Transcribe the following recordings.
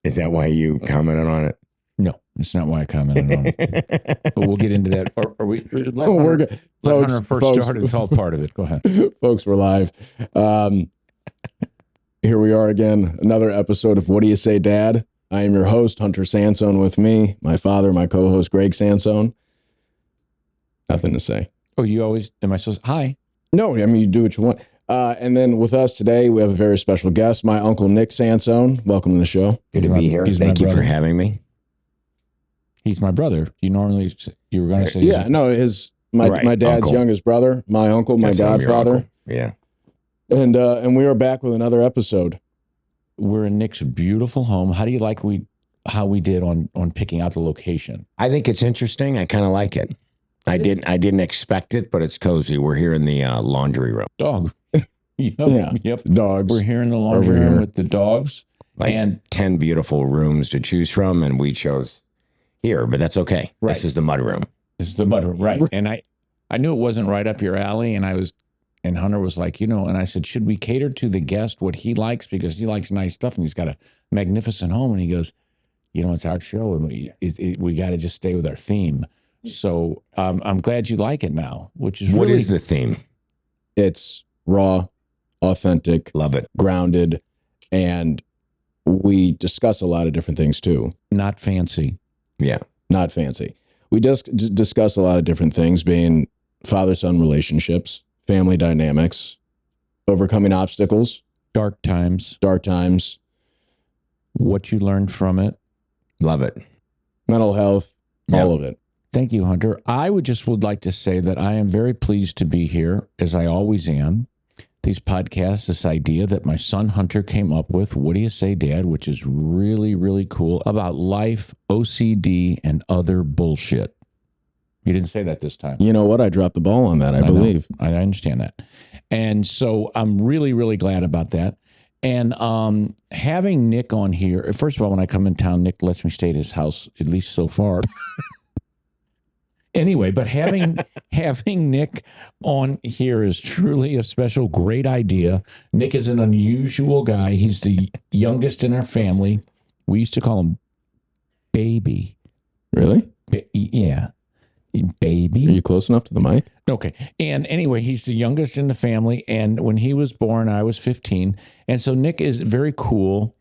Is that why you commented on it? No, that's not why I commented on it. But we'll get into that. Are we? Let Oh, we're Hunter, good. let Folks, Hunter first folks. start. It's all part of it. Go ahead. Folks, we're live. Here we are again, another episode of What Do You Say, Dad? I am your host, Hunter Sansone, with me, my father, my co-host, Gregg Sansone. Nothing to say. Oh, you always, am I supposed, hi. No, I mean, you do what you want. And then with us today, we have a very special guest, my uncle, Nick Sansone. Welcome to the show. Good to be here. Thank you for having me. He's my brother. You were going to say. Yeah, no, my dad's uncle. youngest brother, my uncle, my godfather. Yeah. And we are back with another episode. We're in Nick's beautiful home. How do you like how we did on picking out the location? I think it's interesting. I kind of like it. I didn't expect it, but it's cozy. We're here in the laundry room. Dog. Yep. Dogs. We're here in the laundry room with the dogs. And 10 beautiful rooms to choose from, and we chose here, but that's okay. Right. This is the mud room. This is the mud room, right? And I knew it wasn't right up your alley, and Hunter was like, and I said, should we cater to the guest what he likes, because he likes nice stuff and he's got a magnificent home, and he goes, it's our show and we got to just stay with our theme. So I'm glad you like it now, which is what really, is the theme? It's raw, authentic, love it, grounded, and we discuss a lot of different things too. Not fancy. Yeah, not fancy. We just discuss a lot of different things, being father-son relationships, family dynamics, overcoming obstacles, dark times, what you learned from it. Love it. Mental health, all of it. Thank you, Hunter. I would like to say that I am very pleased to be here, as I always am. These podcasts, this idea that my son Hunter came up with, What Do You Say, Dad? Which is really, really cool, about life, OCD, and other bullshit. You didn't say that this time. You know what? I dropped the ball on that, I believe. I understand that. And so I'm really, really glad about that. And having Nick on here, first of all, when I come in town, Nick lets me stay at his house, at least so far. Anyway, but having Nick on here is truly a special, great idea. Nick is an unusual guy. He's the youngest in our family. We used to call him Baby. Really? Yeah. Baby. Are you close enough to the mic? Okay. And anyway, he's the youngest in the family. And when he was born, I was 15. And so Nick is very cool.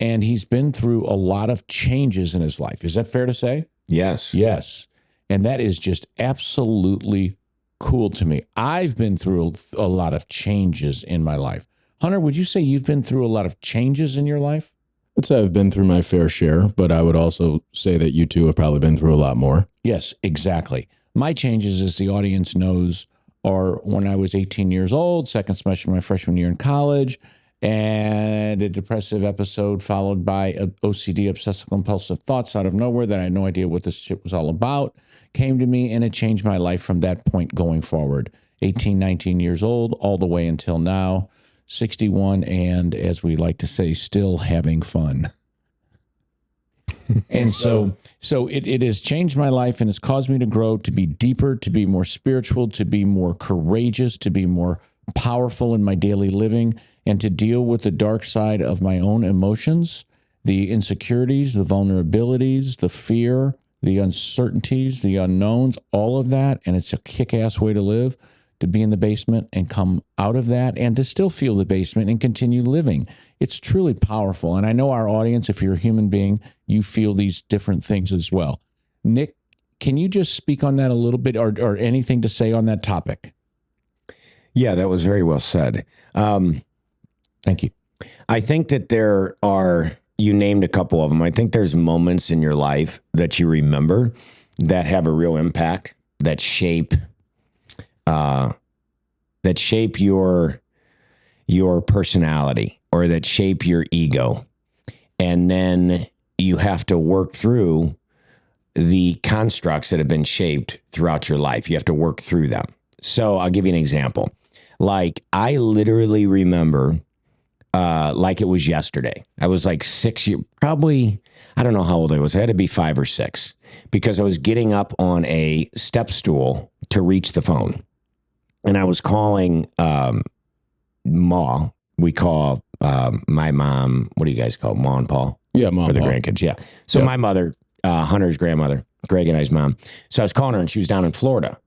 And he's been through a lot of changes in his life. Is that fair to say? Yes. Yes. And that is just absolutely cool to me. I've been through a lot of changes in my life. Hunter, would you say you've been through a lot of changes in your life? I'd say I've been through my fair share, but I would also say that you two have probably been through a lot more. Yes, exactly. My changes, as the audience knows, are when I was 18 years old, second semester of my freshman year in college, and a depressive episode followed by a OCD, obsessive compulsive thoughts out of nowhere that I had no idea what this shit was all about, came to me, and it changed my life from that point going forward. 18, 19 years old, all the way until now, 61, and as we like to say, still having fun. And so it has changed my life, and it's caused me to grow, to be deeper, to be more spiritual, to be more courageous, to be more powerful in my daily living, and to deal with the dark side of my own emotions, the insecurities, the vulnerabilities, the fear, the uncertainties, the unknowns, all of that. And it's a kick-ass way to live, to be in the basement and come out of that and to still feel the basement and continue living. It's truly powerful. And I know our audience, if you're a human being, you feel these different things as well. Nick, can you just speak on that a little bit, or anything to say on that topic? Yeah, that was very well said. Thank you. I think that you named a couple of them. I think there's moments in your life that you remember that have a real impact, that shape your personality, or that shape your ego. And then you have to work through the constructs that have been shaped throughout your life. You have to work through them. So I'll give you an example. Like, I literally remember, like it was yesterday. I was like 6 years, probably, I don't know how old I was. I had to be 5 or 6, because I was getting up on a step stool to reach the phone. And I was calling Ma. We call my mom, what do you guys call it? Ma and Pa? Yeah, mom. For the Pop. grandkids, yeah. So Yep. my mother, Hunter's grandmother, Gregg and I's mom. So I was calling her, and she was down in Florida.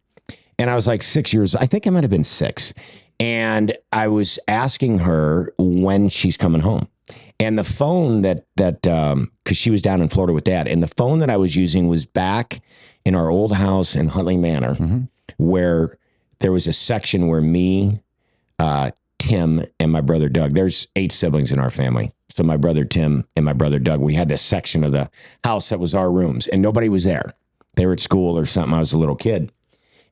And I was like 6 years, I think I might have been 6. And I was asking her when she's coming home. And the phone because she was down in Florida with Dad, and the phone that I was using was back in our old house in Huntley Manor, where there was a section where me, Tim, and my brother Doug, there's 8 siblings in our family. So my brother Tim and my brother Doug, we had this section of the house that was our rooms, and nobody was there. They were at school or something. I was a little kid.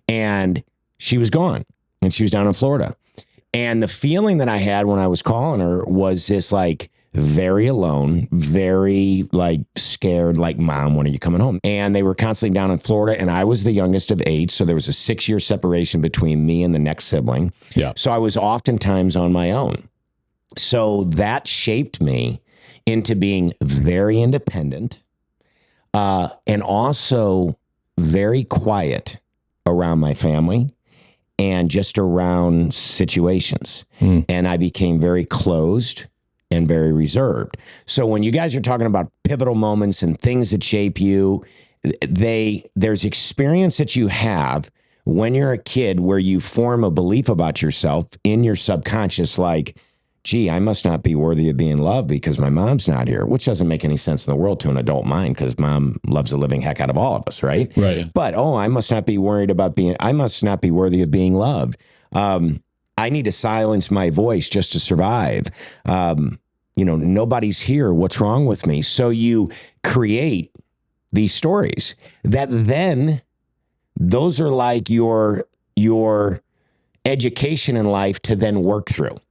And she was gone, and she was down in Florida. And the feeling that I had when I was calling her was this like very alone, very like scared, like, Mom, when are you coming home? And they were constantly down in Florida, and I was the youngest of 8. So there was a 6-year separation between me and the next sibling. Yeah. So I was oftentimes on my own. So that shaped me into being very independent, and also very quiet around my family and just around situations. And I became very closed and very reserved. So when you guys are talking about pivotal moments and things that shape you, there's experience that you have when you're a kid where you form a belief about yourself in your subconscious, like, gee, I must not be worthy of being loved because my mom's not here, which doesn't make any sense in the world to an adult mind, because mom loves the living heck out of all of us, right? Right. But, I must not be worried about I must not be worthy of being loved. I need to silence my voice just to survive. Nobody's here. What's wrong with me? So you create these stories that then those are like your education in life to then work through.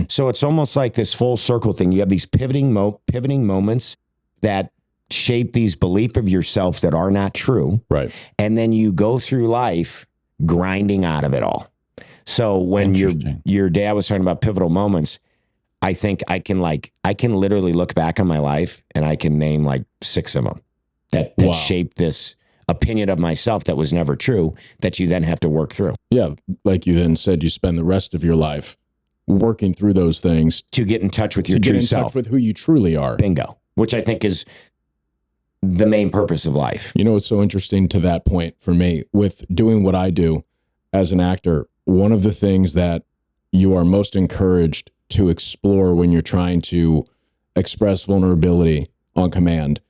So it's almost like this full circle thing. You have these pivoting moments that shape these beliefs of yourself that are not true. Right. And then you go through life grinding out of it all. So when your dad was talking about pivotal moments, I think I can literally look back on my life and I can name like 6 of them that Wow. shaped this opinion of myself that was never true, that you then have to work through. Yeah. Like you then said, you spend the rest of your life working through those things to get in touch with your to true get in self. touch with who you truly are. Bingo. Which I think is the main purpose of life. You know, what's so interesting to that point for me with doing what I do as an actor, one of the things that you are most encouraged to explore when you're trying to express vulnerability on command,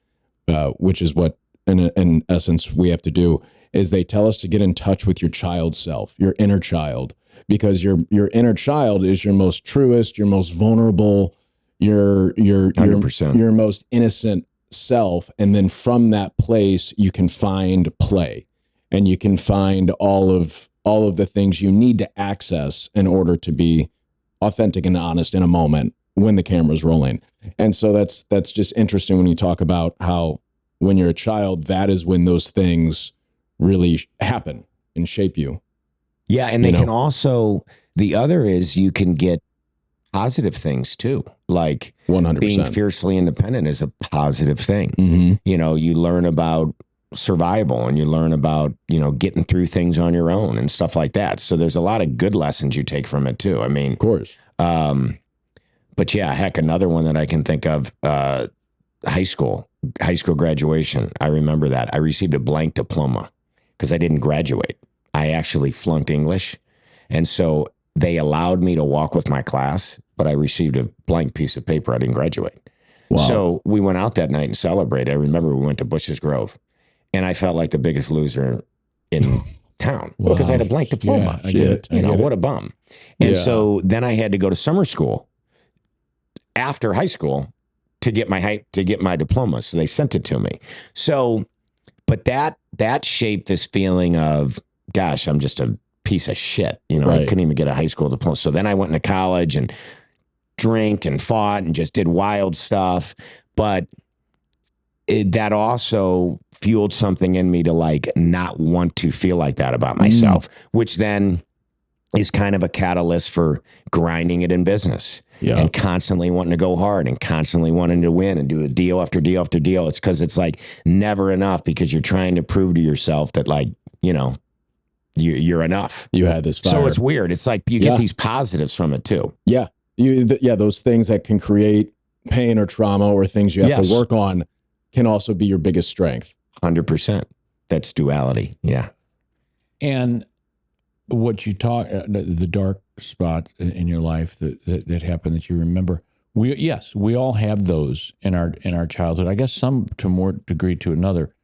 which is what in essence we have to do, is they tell us to get in touch with your child self, your inner child, because your inner child is your most truest, your most vulnerable, your 100%. your most innocent self. And then from that place, you can find play, and you can find all of the things you need to access in order to be authentic and honest in a moment when the camera's rolling. And so that's just interesting when you talk about how when you're a child, that is when those things really happen and shape you. Yeah, and they can also, the other is you can get positive things too. Like 100%. being fiercely independent is a positive thing. Mm-hmm. You learn about survival, and you learn about, getting through things on your own and stuff like that. So there's a lot of good lessons you take from it too. I mean, Of course. But yeah, heck, another one that I can think of, high school graduation. I remember that. I received a blank diploma because I didn't graduate. I actually flunked English. And so they allowed me to walk with my class, but I received a blank piece of paper. I didn't graduate. Wow. So we went out that night and celebrated. I remember we went to Bush's Grove, and I felt like the biggest loser in town because I had a blank diploma. Yeah, I get it. What a bum. And Yeah. so then I had to go to summer school after high school to get my diploma. So they sent it to me. So, but that shaped this feeling of, gosh, I'm just a piece of shit. I couldn't even get a high school diploma. So then I went into college and drank and fought and just did wild stuff. But that also fueled something in me to like not want to feel like that about myself, which then is kind of a catalyst for grinding it in business. Yeah. And constantly wanting to go hard and constantly wanting to win and do a deal after deal after deal. It's because it's like never enough, because you're trying to prove to yourself that you're enough. You had this fire. So it's weird. It's like you get these positives from it too. Yeah. Those things that can create pain or trauma or things you have Yes. to work on can also be your biggest strength. 100%. That's duality. Yeah. And what you taught, the dark spots in your life that happened that you remember. We all have those in our childhood. I guess some to more degree to another.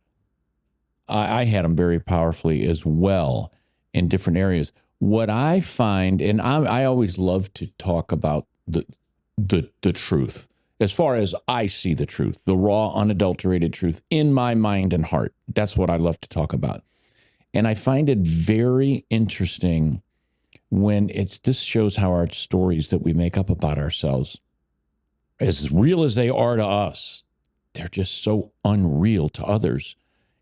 I had them very powerfully as well in different areas. What I find, and I always love to talk about the truth, as far as I see the truth, the raw, unadulterated truth in my mind and heart. That's what I love to talk about. And I find it very interesting when this shows how our stories that we make up about ourselves, as real as they are to us, they're just so unreal to others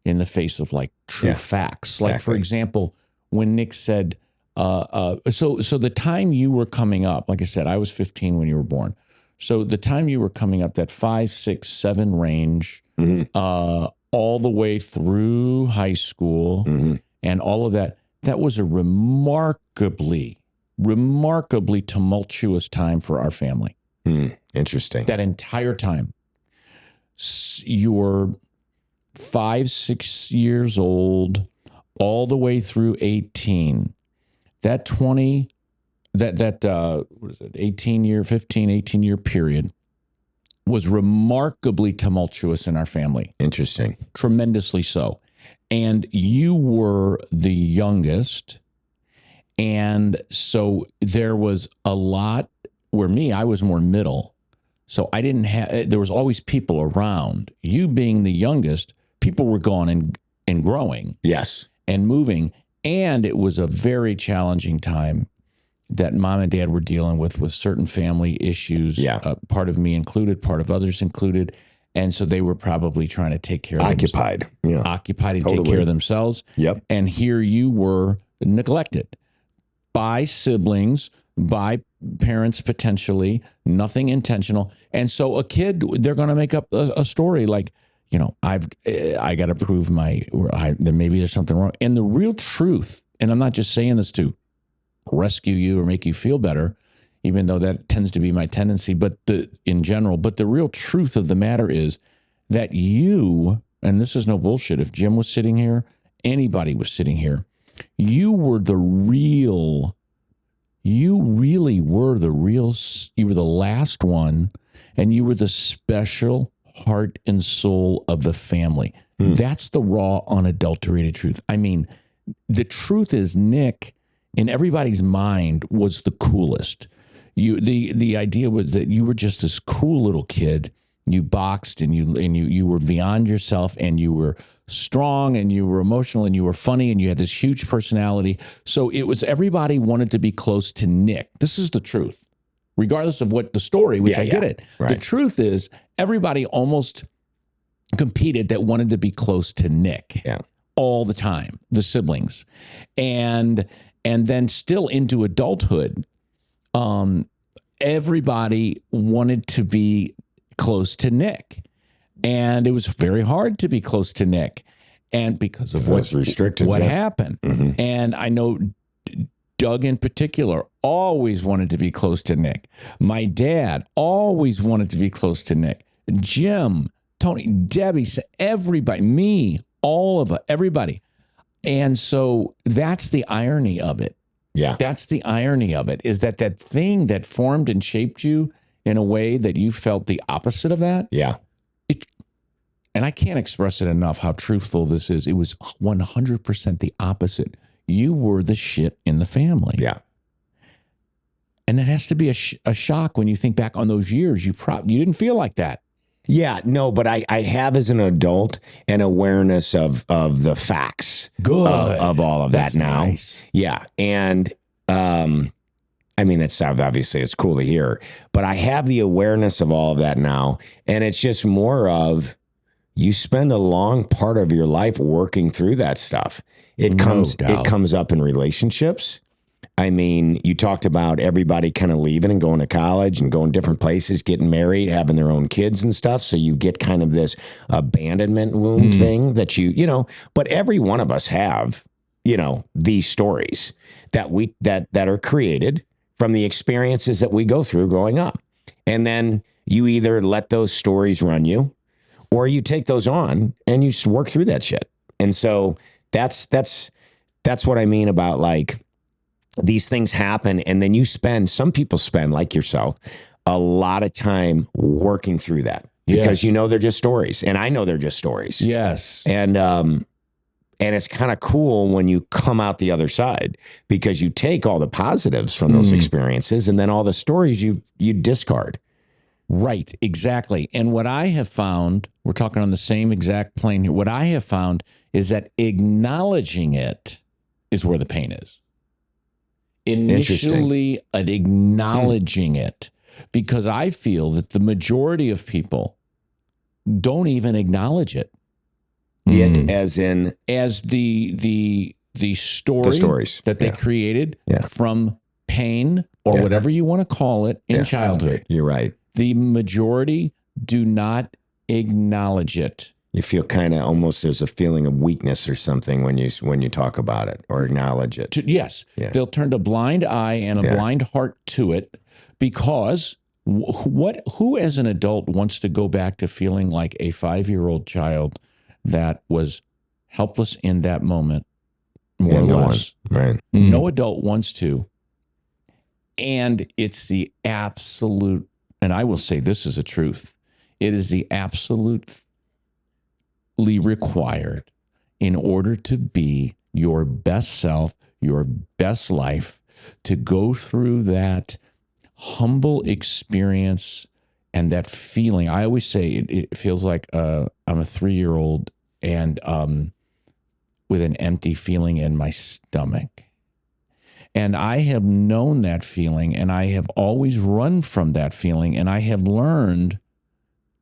in the face of like true facts. Like, for example, when Nick said, so the time you were coming up, like I said, I was 15 when you were born. So the time you were coming up, that 5, 6, 7 range, all the way through high school and all of that, that was a remarkably tumultuous time for our family. Interesting. That entire time. You were 5, 6 years old, all the way through 18. That what is it, 18 year period was remarkably tumultuous in our family. Interesting. Tremendously so. And you were the youngest. And so there was a lot where I was more middle. So I didn't have, there was always people around. You being the youngest, people were gone and growing. Yes. And moving. And it was a very challenging time that mom and dad were dealing with certain family issues. Yeah. Part of me included, part of others included. And so they were probably trying to take care of occupied and take care of themselves. Yep. And here you were neglected by siblings, by parents potentially, nothing intentional. And so a kid, they're going to make up a story like, I got to prove maybe there's something wrong. And the real truth, and I'm not just saying this to rescue you or make you feel better, even though that tends to be my tendency, but in general, but the real truth of the matter is that you, and this is no bullshit, if Jim was sitting here, anybody was sitting here, you were the last one, and you were the special heart and soul of the family. That's the raw, unadulterated truth. I mean, the truth is Nick, in everybody's mind, was the coolest. The idea was that you were just this cool little kid. You boxed and you were beyond yourself, and you were strong and you were emotional and you were funny and you had this huge personality. So it was, everybody wanted to be close to Nick. This is the truth. Regardless of what the story, which I get it. Right. The truth is everybody almost competed that wanted to be close to Nick all the time, the siblings. And then still into adulthood, everybody wanted to be close to Nick. And it was very hard to be close to Nick. And because of what happened. Mm-hmm. And I know Doug in particular always wanted to be close to Nick. My dad always wanted to be close to Nick. Jim, Tony, Debbie, everybody, me, all of it, everybody. And so that's the irony of it. Yeah. That's the irony of it, is that thing that formed and shaped you in a way that you felt the opposite of that. Yeah. And I can't express it enough how truthful this is. It was 100% the opposite. You were the shit in the family. Yeah. And it has to be a shock when you think back on those years. You didn't feel like that. Yeah, no, but I have as an adult an awareness of the facts of all of that now. Nice. Yeah. And I mean, that's obviously it's cool to hear, but I have the awareness of all of that now. And it's just more of, you spend a long part of your life working through that stuff. It comes up in relationships. I mean, you talked about everybody kind of leaving and going to college and going different places, getting married, having their own kids and stuff. So you get kind of this abandonment wound thing that but every one of us have, these stories that are created from the experiences that we go through growing up. And then you either let those stories run you, or you take those on and you just work through that shit. And so that's what I mean about like these things happen. And then some people spend, like yourself, a lot of time working through that because they're just stories. And I know they're just stories. Yes. And it's kind of cool when you come out the other side because you take all the positives from those experiences and then all the stories you discard. Right, exactly. And what I have found, we're talking on the same exact plane here. What I have found is that acknowledging it is where the pain is. Initially, acknowledging it, because I feel that the majority of people don't even acknowledge it. It as in the story, the stories that they created from pain or whatever you want to call it in childhood. You're right. The majority do not acknowledge it. You feel kind of almost there's a feeling of weakness or something when you talk about it or acknowledge it. Yes. They'll turn a blind eye and a blind heart to it because who as an adult wants to go back to feeling like a 5-year-old child that was helpless in that moment, more or less? Right. No adult wants to. And it's the absolute, and I will say this is a truth, it is the absolutely required in order to be your best self, your best life, to go through that humble experience and that feeling. I always say it feels like I'm a 3-year-old and with an empty feeling in my stomach. And I have known that feeling, and I have always run from that feeling, and I have learned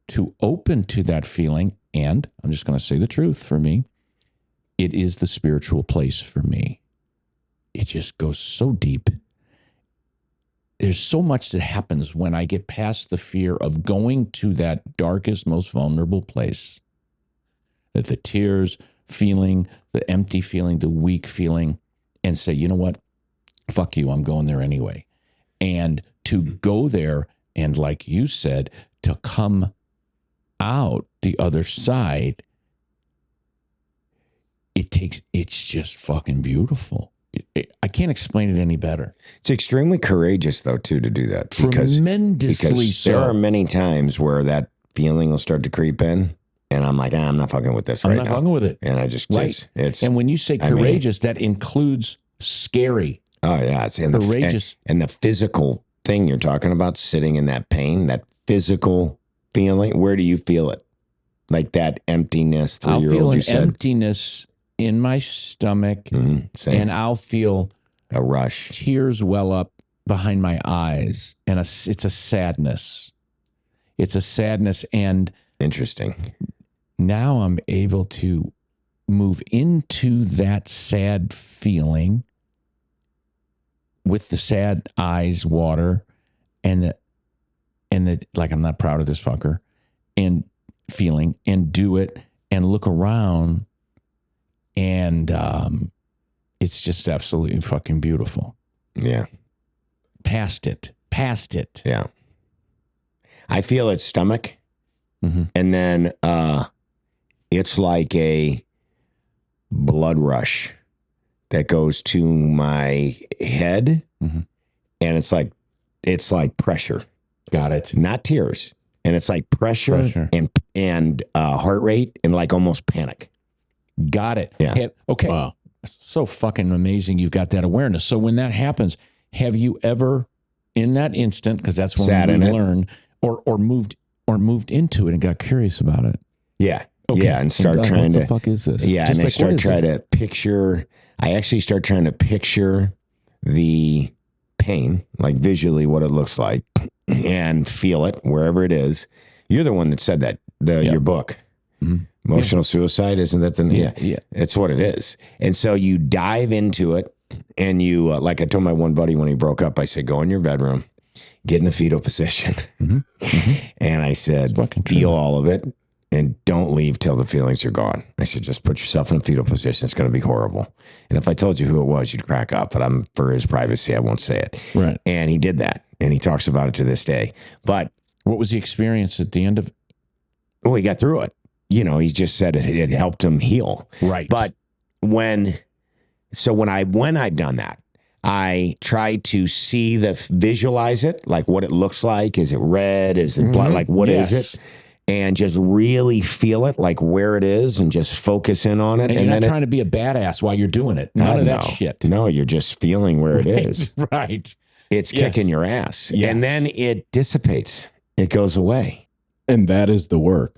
to open to that feeling. And I'm just going to say the truth for me, it is the spiritual place for me. It just goes so deep. There's so much that happens when I get past the fear of going to that darkest, most vulnerable place. That the tears, feeling, the empty feeling, the weak feeling, and say, you know what? Fuck you, I'm going there anyway. And to go there and, like you said, to come out the other side, it's just fucking beautiful. I can't explain it any better. It's extremely courageous, though, too, to do that. Tremendously so. There are many times where that feeling will start to creep in, and I'm like, I'm not fucking with this right now. I'm not fucking with it. And I just, it's and when you say courageous, that includes scary. Oh, yeah. It's courageous. And the physical thing you're talking about, sitting in that pain, that physical feeling, where do you feel it? Like that emptiness, 3-year-old, you said? I'll feel an emptiness in my stomach, and I'll feel a rush. Tears well up behind my eyes, and it's a sadness. It's a sadness, and interesting. Now I'm able to move into that sad feeling with the sad eyes water, and the like I'm not proud of this fucker, and feeling, and do it, and look around. And it's just absolutely fucking beautiful. Yeah. Past it. Yeah. I feel its stomach. And then it's like a blood rush that goes to my head. And it's like pressure. Got it. Not tears. And it's like pressure. and heart rate and like almost panic. Got it. Yeah. Okay. Wow. So fucking amazing you've got that awareness. So when that happens, have you ever, in that instant, because that's when we learn, or moved into it and got curious about it? Yeah. Okay. Yeah. And start trying to. What the fuck is this? Yeah. Just and I start trying to picture. I actually start trying to picture the pain, like visually what it looks like, and feel it wherever it is. You're the one that said that, your book. Emotional suicide, isn't that the name? Yeah. It's what it is. And so you dive into it, and you, like I told my one buddy when he broke up, I said, go in your bedroom, get in the fetal position. And I said, feel all of it, and don't leave till the feelings are gone. I said, just put yourself in a fetal position. It's going to be horrible. And if I told you who it was, you'd crack up, but for his privacy, I won't say it. Right. And he did that. And he talks about it to this day. But What was the experience at the end of it? Well, he got through it. He just said it helped him heal. Right. But when I've done that, I try to visualize it, like what it looks like. Is it red? Is it black? Like, what is it? And just really feel it, like where it is, and just focus in on it. And you're not trying to be a badass while you're doing it. None of that shit. No, you're just feeling where it is. Right. It's kicking your ass. Yes. And then it dissipates. It goes away. And that is the work.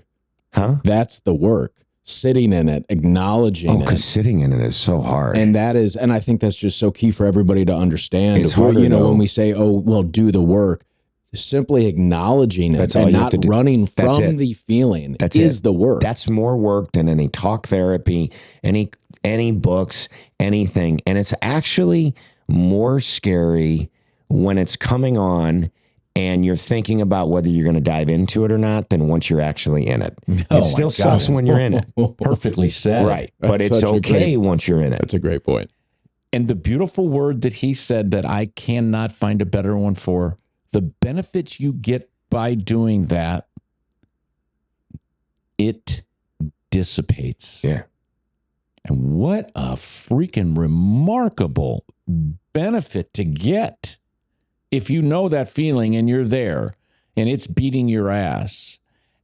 Huh? That's the work. Sitting in it, acknowledging it. Because sitting in it is so hard. And I think that's just so key for everybody to understand. It's harder, when we say, oh, well, do the work, simply acknowledging it all and you have not to do. running That's from it. the feeling That's is it. the work. That's more work than any talk therapy, any books, anything. And it's actually more scary when it's coming on and you're thinking about whether you're going to dive into it or not than once you're actually in it. Oh It still sucks when you're in it. Perfectly said. Right. But That's it's such a okay great- once you're in it. That's a great point. And the beautiful word that he said that I cannot find a better one for, the benefits you get by doing that, it dissipates. Yeah. And what a freaking remarkable benefit to get if you know that feeling and you're there and it's beating your ass.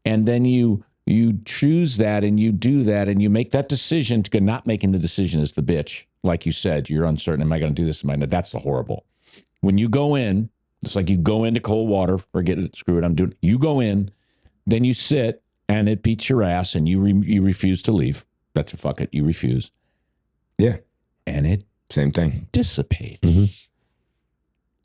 And then you choose that and you do that and you make that decision. Not making the decision is the bitch. Like you said, you're uncertain. Am I going to do this? Am I not? That's the horrible. When you go in, it's like you go into cold water. Forget it. Screw it. I'm doing. You go in, then you sit and it beats your ass and you refuse to leave. That's a fuck it. You refuse. Yeah. And it Same thing. dissipates.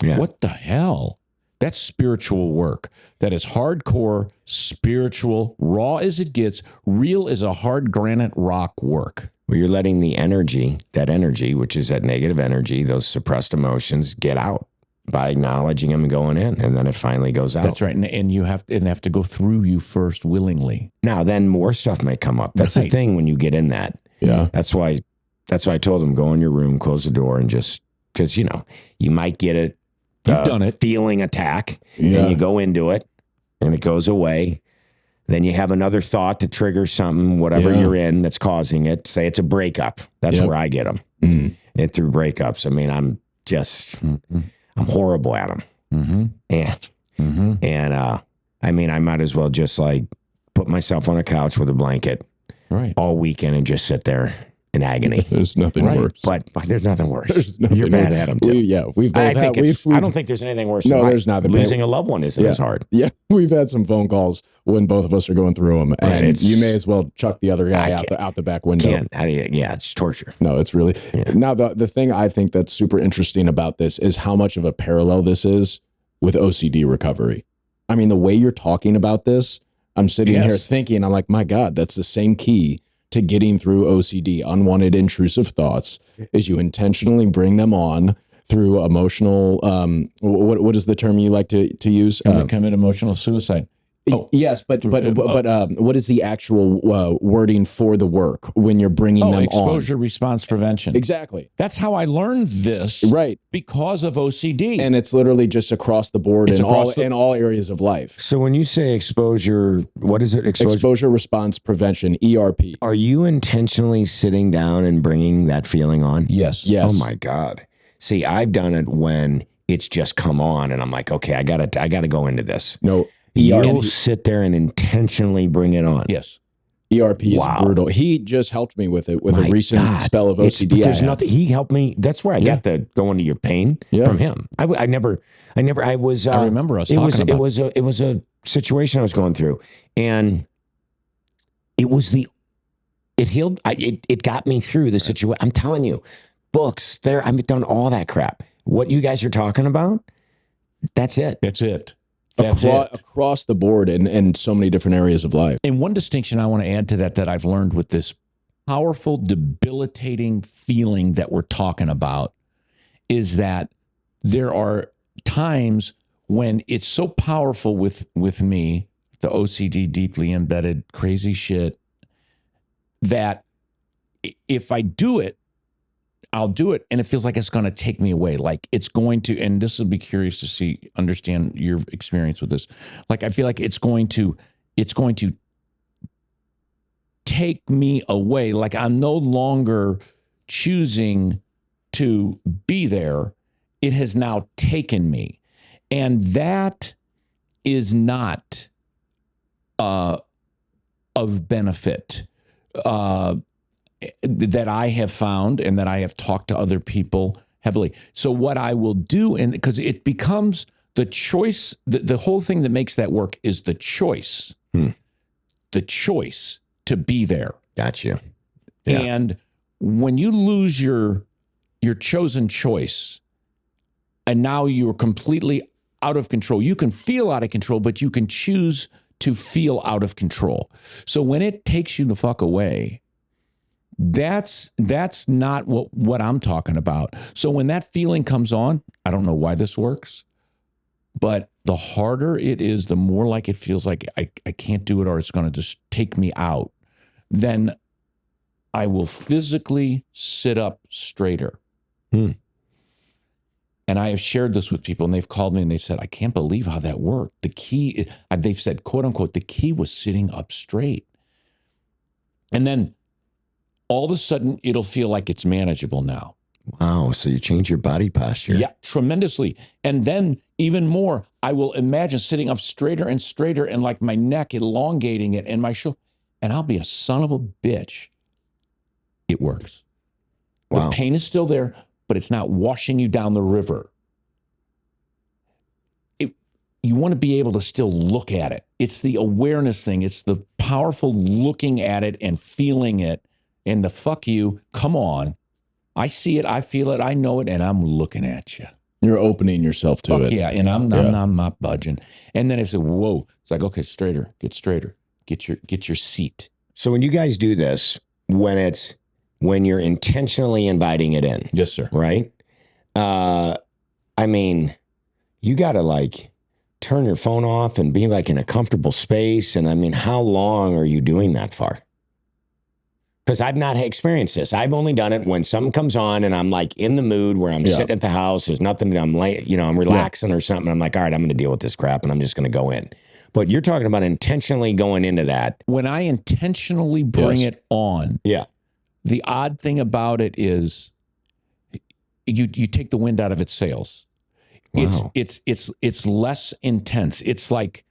Yeah. What the hell? That's spiritual work. That is hardcore, spiritual, raw as it gets, real as a hard granite rock work. Well, you're letting that energy, which is that negative energy, those suppressed emotions, get out by acknowledging them and going in, and then it finally goes out. That's right. And you have to go through you first willingly. Now, then more stuff may come up. That's Right. the thing when you get in that. Yeah. That's why I told him, go in your room, close the door, and just, because, you might get a You've done it. feeling attack, Yeah. and you go into it, and it goes away. Then you have another thought to trigger something, whatever Yeah. you're in that's causing it. Say it's a breakup. That's Yep. where I get them. Mm. And through breakups. I mean, I'm horrible at them. Mm-hmm. And I mean, I might as well just like put myself on a couch with a blanket Right. all weekend and just sit there in agony. There's nothing Right. worse. But there's nothing worse. There's nothing You're bad worse. at them too. We've both had. I don't think there's anything worse. No, than there's not. Losing a loved one isn't as hard. Yeah, we've had some phone calls when both of us are going through them, and Right, you may as well chuck the other guy I out the back window. Can't. Yeah, it's torture. No, it's really now the thing I think that's super interesting about this is how much of a parallel this is with OCD recovery. I mean, the way you're talking about this, I'm sitting Yes. here thinking, I'm like, my God, that's the same key to getting through OCD, unwanted intrusive thoughts, is you intentionally bring them on through emotional, what is the term you like to use? Commit emotional suicide. Yes, but what is the actual wording for the work when you're bringing them exposure response prevention. on? Exactly. That's how I learned this. Right. Because of OCD. And it's literally just across the board It's in across in all areas of life. So when you say exposure, what is it? Exposure response prevention, ERP. Are you intentionally sitting down and bringing that feeling on? yes. Yes. Oh my God. See, I've done it when it's just come on and I'm like, okay, I gotta go into this. No. You'll sit there and intentionally bring it on. Yes. ERP is Wow. brutal. He just helped me with it with My a recent God. spell of It's- OCD. There's nothing. He helped me. That's where I Yeah. got the going to your pain Yeah. from him. I was. I remember us it was. talking about It was a situation I was going through, and it healed. It got me through the situation. I'm telling you, books. I've done all that crap. What you guys are talking about? That's it. That's it. That's it. Across the board in so many different areas of life. And one distinction I want to add to that I've learned with this powerful, debilitating feeling that we're talking about is that there are times when it's so powerful with me, the OCD deeply embedded crazy shit, that if I do it, I'll do it, and it feels like it's going to take me away. Like it's going to, and this will be curious to understand your experience with this. Like I feel like it's going to take me away. Like I'm no longer choosing to be there. It has now taken me. And that is not of benefit that I have found and that I have talked to other people heavily. So what I will do, and because it becomes the choice, the whole thing that makes that work is the choice. The choice to be there. Gotcha. Yeah. And when you lose your chosen choice, and now you're completely out of control. You can feel out of control, but you can choose to feel out of control. So when it takes you the fuck away, that's not what I'm talking about. So when that feeling comes on, I don't know why this works, but the harder it is, the more like it feels like I can't do it or it's going to just take me out, then I will physically sit up straighter. And I have shared this with people, and they've called me and they said, I can't believe how that worked. The key, they've said, quote unquote, the key was sitting up straight. And then all of a sudden, it'll feel like it's manageable now. Wow. So you change your body posture. Yeah, tremendously. And then even more, I will imagine sitting up straighter and straighter and like my neck elongating it and my shoulder. And I'll be a son of a bitch. It works. Wow. The pain is still there, but it's not washing you down the river. You want to be able to still look at it. It's the awareness thing. It's the powerful looking at it and feeling it. And the fuck you, come on. I see it, I feel it, I know it, and I'm looking at you. You're opening yourself to it. Yeah, and I'm not budging. And then I said, whoa. It's like, okay, straighter, get your seat. So when you guys do this, when you're intentionally inviting it in. Yes, sir. Right? I mean, you got to like turn your phone off and be like in a comfortable space. And I mean, how long are you doing that for? Because I've not experienced this. I've only done it when something comes on and I'm like in the mood where I'm sitting at the house. There's nothing. I'm relaxing or something. I'm like, all right, I'm going to deal with this crap and I'm just going to go in. But you're talking about intentionally going into that. When I intentionally bring it on, the odd thing about it is you take the wind out of its sails. Wow. It's less intense. It's like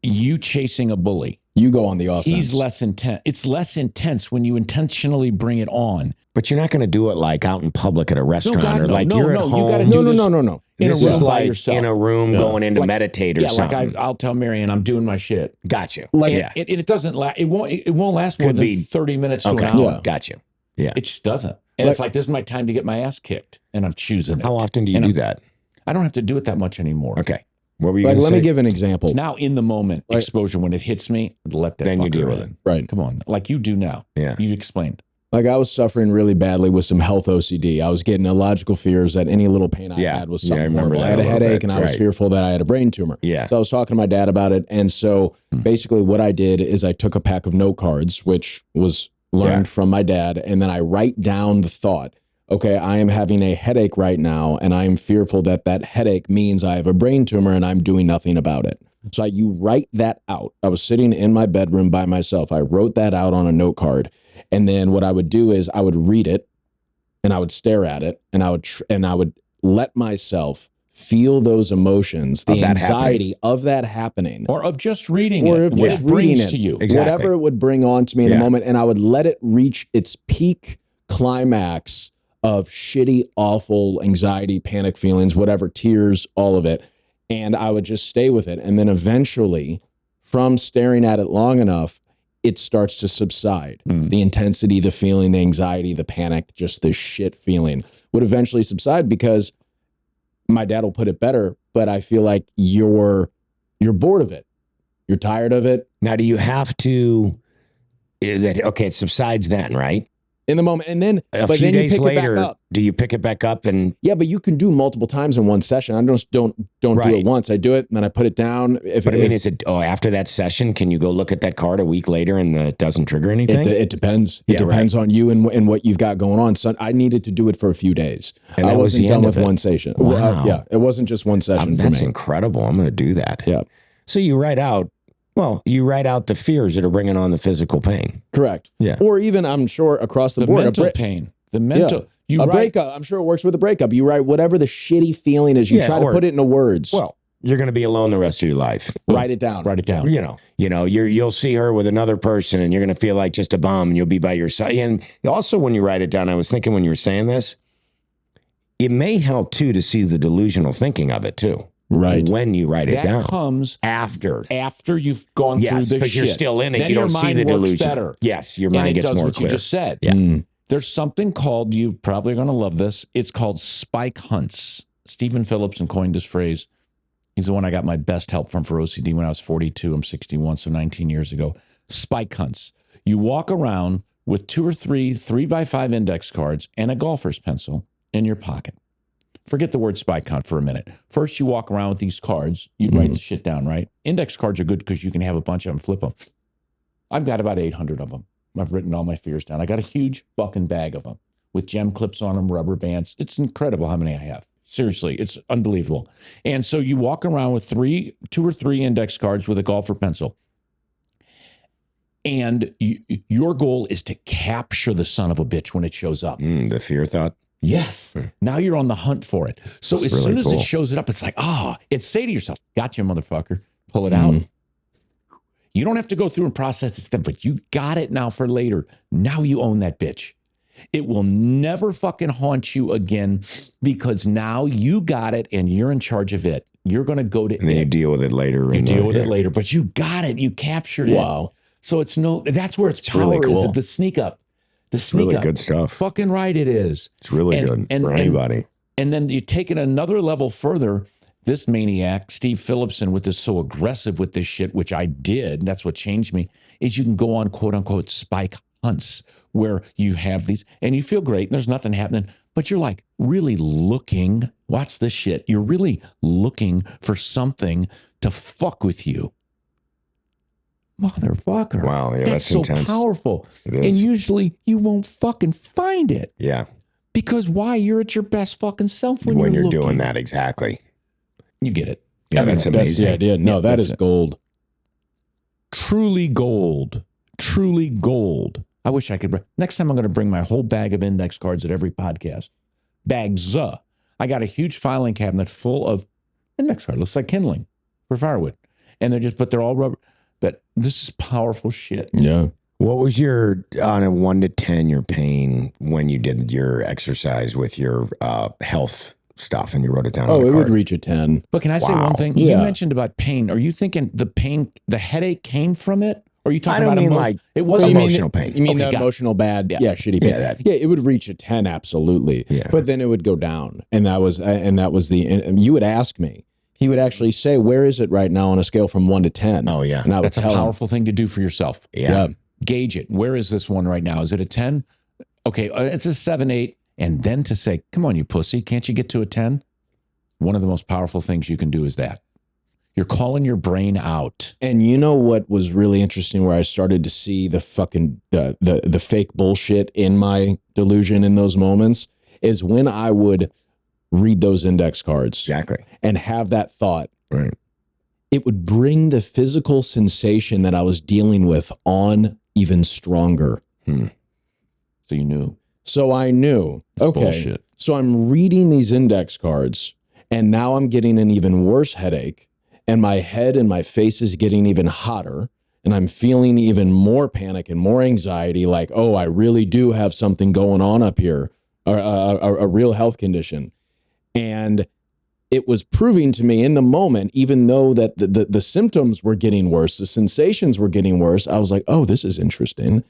you chasing a bully. You go on the offense. He's less intense. It's less intense when you intentionally bring it on. But you're not going to do it like out in public at a restaurant God, or no, like no, you're no, at you home. gotta do this No. This in a is room by like yourself. in a room going in to meditate or something. Like I'll tell Marianne I'm doing my shit. Got you. Like it doesn't last. It won't last more than 30 minutes to an hour. Yeah. Got you. Yeah. It just doesn't. And it's like, this is my time to get my ass kicked, and I'm choosing it. How often do you do that? I don't have to do it that much anymore. Okay. What were you Like, going to say? let me give an example. It's now in the moment exposure. When it hits me, let that Then you fucker deal with in. it. Right. Come on. Like you do now. Yeah. You explained. Like I was suffering really badly with some health OCD. I was getting illogical fears that any little pain I had was something I remember horrible. that I had a little headache bit. and I was fearful that I had a brain tumor. Yeah. So I was talking to my dad about it. And so basically what I did is I took a pack of note cards, which was learned from my dad. And then I write down the thought, okay, I am having a headache right now. And I am fearful that that headache means I have a brain tumor and I'm doing nothing about it. So you write that out. I was sitting in my bedroom by myself. I wrote that out on a note card. And then what I would do is I would read it and I would stare at it and I would let myself feel those emotions, the anxiety of that happening. Or of just reading Or it. of What just it brings reading it. to you. Exactly. Whatever it would bring on to me in the moment. And I would let it reach its peak climax of shitty, awful anxiety, panic feelings, whatever, tears, all of it. And I would just stay with it. And then eventually, from staring at it long enough, it starts to subside. The intensity, the feeling, the anxiety, the panic, just the shit feeling would eventually subside because my dad will put it better, but I feel like you're bored of it. You're tired of it. Now, do you have to, it subsides then, right? in the moment. And then, A but few then you days pick it back later, up. do you pick it back up? And Yeah, but you can do multiple times in one session. I just don't do Right. it once. I do it and then I put it down. but I mean, is it after that session? Can you go look at that card a week later and it doesn't trigger anything? It depends. It Yeah, depends on you and what you've got going on. So I needed to do it for a few days. And I that was wasn't the done end with of it. one session. Wow. Yeah, it wasn't just one session for That's me. incredible. I'm going to do that. Yeah. So you write out the fears that are bringing on the physical pain. Correct. Yeah. Or even, I'm sure, across the The board. mental pain. The mental. You a write, breakup. I'm sure it works with a breakup. You write whatever the shitty feeling is. You Yeah, try to or- put it into words. Well, you're going to be alone the rest of your life. write it down. Write it down. You'll see her with another person and you're going to feel like just a bum and you'll be by yourself. And also when you write it down, I was thinking when you were saying this, it may help too to see the delusional thinking of it too. Right. When you write it That down. comes After. after you've gone Yes, through this because shit. you're still in it. Then You your don't see mind the works delusion. better. Yes, your And mind it gets does more what clear. you just said. Yeah. Mm. There's something called, you probably are going to love this. It's called spike hunts. Stephen Phillipson coined this phrase. He's the one I got my best help from for OCD when I was 42. I'm 61, so 19 years ago. Spike hunts. You walk around with 2 or 3 3x5 index cards and a golfer's pencil in your pocket. Forget the word spike hunt for a minute. First, you walk around with these cards. You write the shit down, right? Index cards are good because you can have a bunch of them, flip them. I've got about 800 of them. I've written all my fears down. I got a huge fucking bag of them with gem clips on them, rubber bands. It's incredible how many I have. Seriously, it's unbelievable. And so you walk around with 2 or 3 index cards with a golfer pencil. And your goal is to capture the son of a bitch when it shows up. The fear thought. Yes. Now you're on the hunt for it. So That's as really soon as cool. it shows it up, it's like, it's say to yourself, gotcha, motherfucker. Pull it out. You don't have to go through and process it, but you got it now for later. Now you own that bitch. It will never fucking haunt you again because now you got it and you're in charge of it. You're going to go to And then you it. deal with it later. You deal with it later, but you got it. You captured it. Wow. So that's where its power really cool. is. The sneak up. The It's sneak really up. good stuff. Fucking right it is. It's really good for anybody. And then you take it another level further. This maniac, Steve Phillipson, with this so aggressive with this shit, which I did, that's what changed me, is you can go on quote unquote spike hunts where you have these and you feel great. And there's nothing happening, but you're like really looking, watch this shit. You're really looking for something to fuck with you. Motherfucker. Wow, yeah, that's so intense. powerful. It is. And usually you won't fucking find it. Yeah. Because why? You're at your best fucking self when When you're you're doing looking. that, exactly. You get it. Yeah, that's That's amazing. the idea. No, Yeah, that that's is it. gold. Truly gold. Truly gold. I wish I could. Next time I'm going to bring my whole bag of index cards at every podcast. Bags. I got a huge filing cabinet full of index cards. Looks like kindling for firewood. And they're all rubber. But this is powerful shit. Yeah. What was your, on a 1 to 10, your pain when you did your exercise with your health stuff and you wrote it down on Oh, a it would card? reach a 10. But can I say Wow. one thing? Yeah. You mentioned about pain. Are you thinking the headache came from it? Or are you talking I don't about mean it like was emotional pain. You mean Okay, the got it. emotional bad? Yeah. Yeah, shitty pain. Yeah, that- Yeah, it would reach a 10, absolutely. Yeah. But then it would go down. And that was and you would ask me. He would actually say, where is it right now on a scale from 1 to 10? Oh, yeah. And I would That's a tell him. powerful thing to do for yourself. Yeah. Gauge it. Where is this one right now? Is it a 10? Okay, it's a 7, 8. And then to say, come on, you pussy, can't you get to a 10? One of the most powerful things you can do is that. You're calling your brain out. And you know what was really interesting where I started to see the fucking the fake bullshit in my delusion in those moments is when I would read those index cards Exactly. and have that thought. Right. It would bring the physical sensation that I was dealing with on even stronger. So you knew. So I knew, It's okay, bullshit. so I'm reading these index cards and now I'm getting an even worse headache and my head and my face is getting even hotter and I'm feeling even more panic and more anxiety like, oh, I really do have something going on up here, a real health condition. And it was proving to me in the moment, even though that the symptoms were getting worse, the sensations were getting worse, I was like, oh, this is interesting.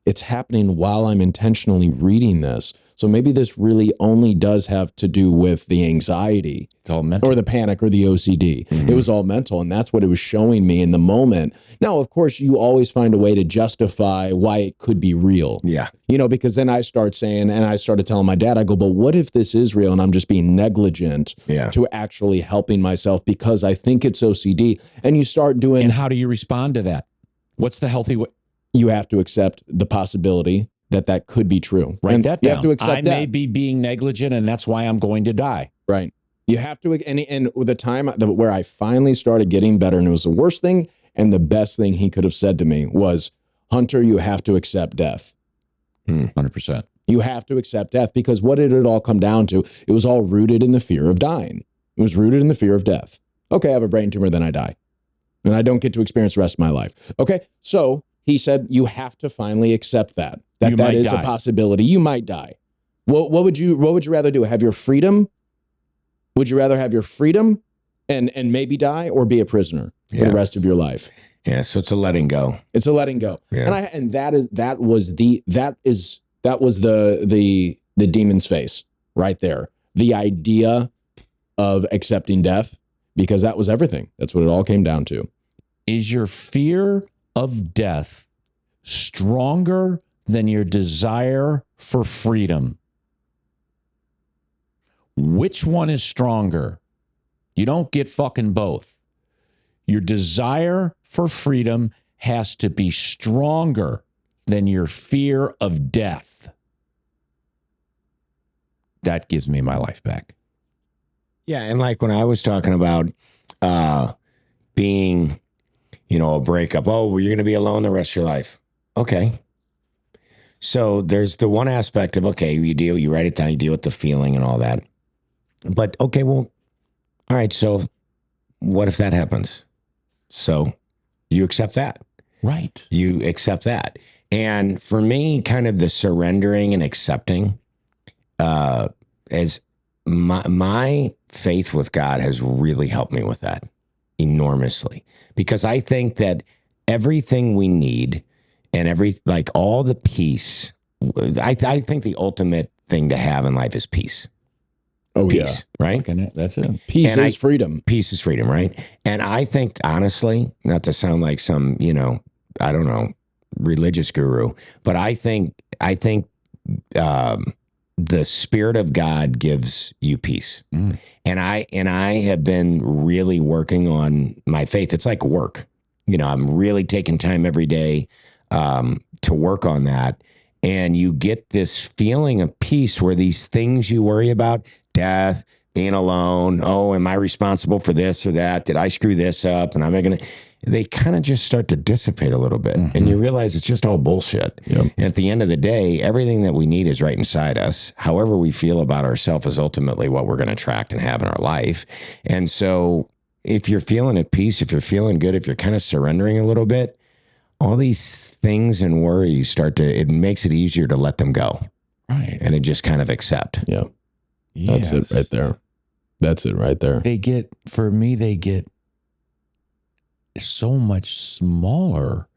it's happening while I'm intentionally reading this. So maybe this really only does have to do with the anxiety. It's all mental. Or the panic or the OCD. Mm-hmm. It was all mental, and that's what it was showing me in the moment. Now, of course, you always find a way to justify why it could be real. Yeah. You know, because then I start saying, and I started telling my dad, I go, but what if this is real and I'm just being negligent to actually helping myself because I think it's OCD? And you start doing... And how do you respond to that? What's the healthy way? You have to accept the possibility that could be true. Write that down. You have to accept that. I may be being negligent, and that's why I'm going to die. Right. You have to, and with the time where I finally started getting better, and it was the worst thing and the best thing he could have said to me was, Hunter, you have to accept death. 100%. You have to accept death, because what did it all come down to? It was all rooted in the fear of dying. It was rooted in the fear of death. Okay, I have a brain tumor, then I die. And I don't get to experience the rest of my life. Okay, so he said, you have to finally accept that is a possibility. You might die. What would you rather do? Have your freedom? Would you rather have your freedom and maybe die, or be a prisoner for the rest of your life? Yeah. So it's a letting go. It's a letting go. Yeah. And that was the demon's face right there. The idea of accepting death, because that was everything. That's what it all came down to. Is your fear of death stronger than your desire for freedom? Which one is stronger? You don't get fucking both. Your desire for freedom has to be stronger than your fear of death. That gives me my life back. Yeah. And like when I was talking about being, a breakup, oh, well, you're going to be alone the rest of your life. Okay. So there's the one aspect of, okay, you write it down, you deal with the feeling and all that. But okay, well, all right. So what if that happens? So you accept that. Right. You accept that. And for me, kind of the surrendering and accepting, as my faith with God has really helped me with that enormously, because I think that everything we need and all the peace, I think the ultimate thing to have in life is peace. Oh, peace, yeah. right? That's it. Peace is freedom. Peace is freedom, right? And I think, honestly, not to sound like some, I don't know, religious guru, but I think the Spirit of God gives you peace. And I have been really working on my faith. It's like work. I'm really taking time every day to work on that. And you get this feeling of peace where these things you worry about, death, being alone, oh, am I responsible for this or that? Did I screw this up? And they kind of just start to dissipate a little bit. And you realize it's just all bullshit. Yep. And at the end of the day, everything that we need is right inside us. However we feel about ourselves is ultimately what we're going to attract and have in our life. And so if you're feeling at peace, if you're feeling good, if you're kind of surrendering a little bit, all these things and worries it makes it easier to let them go. Right. And it just kind of accept. Yeah. That's it right there. That's it right there. They get so much smaller,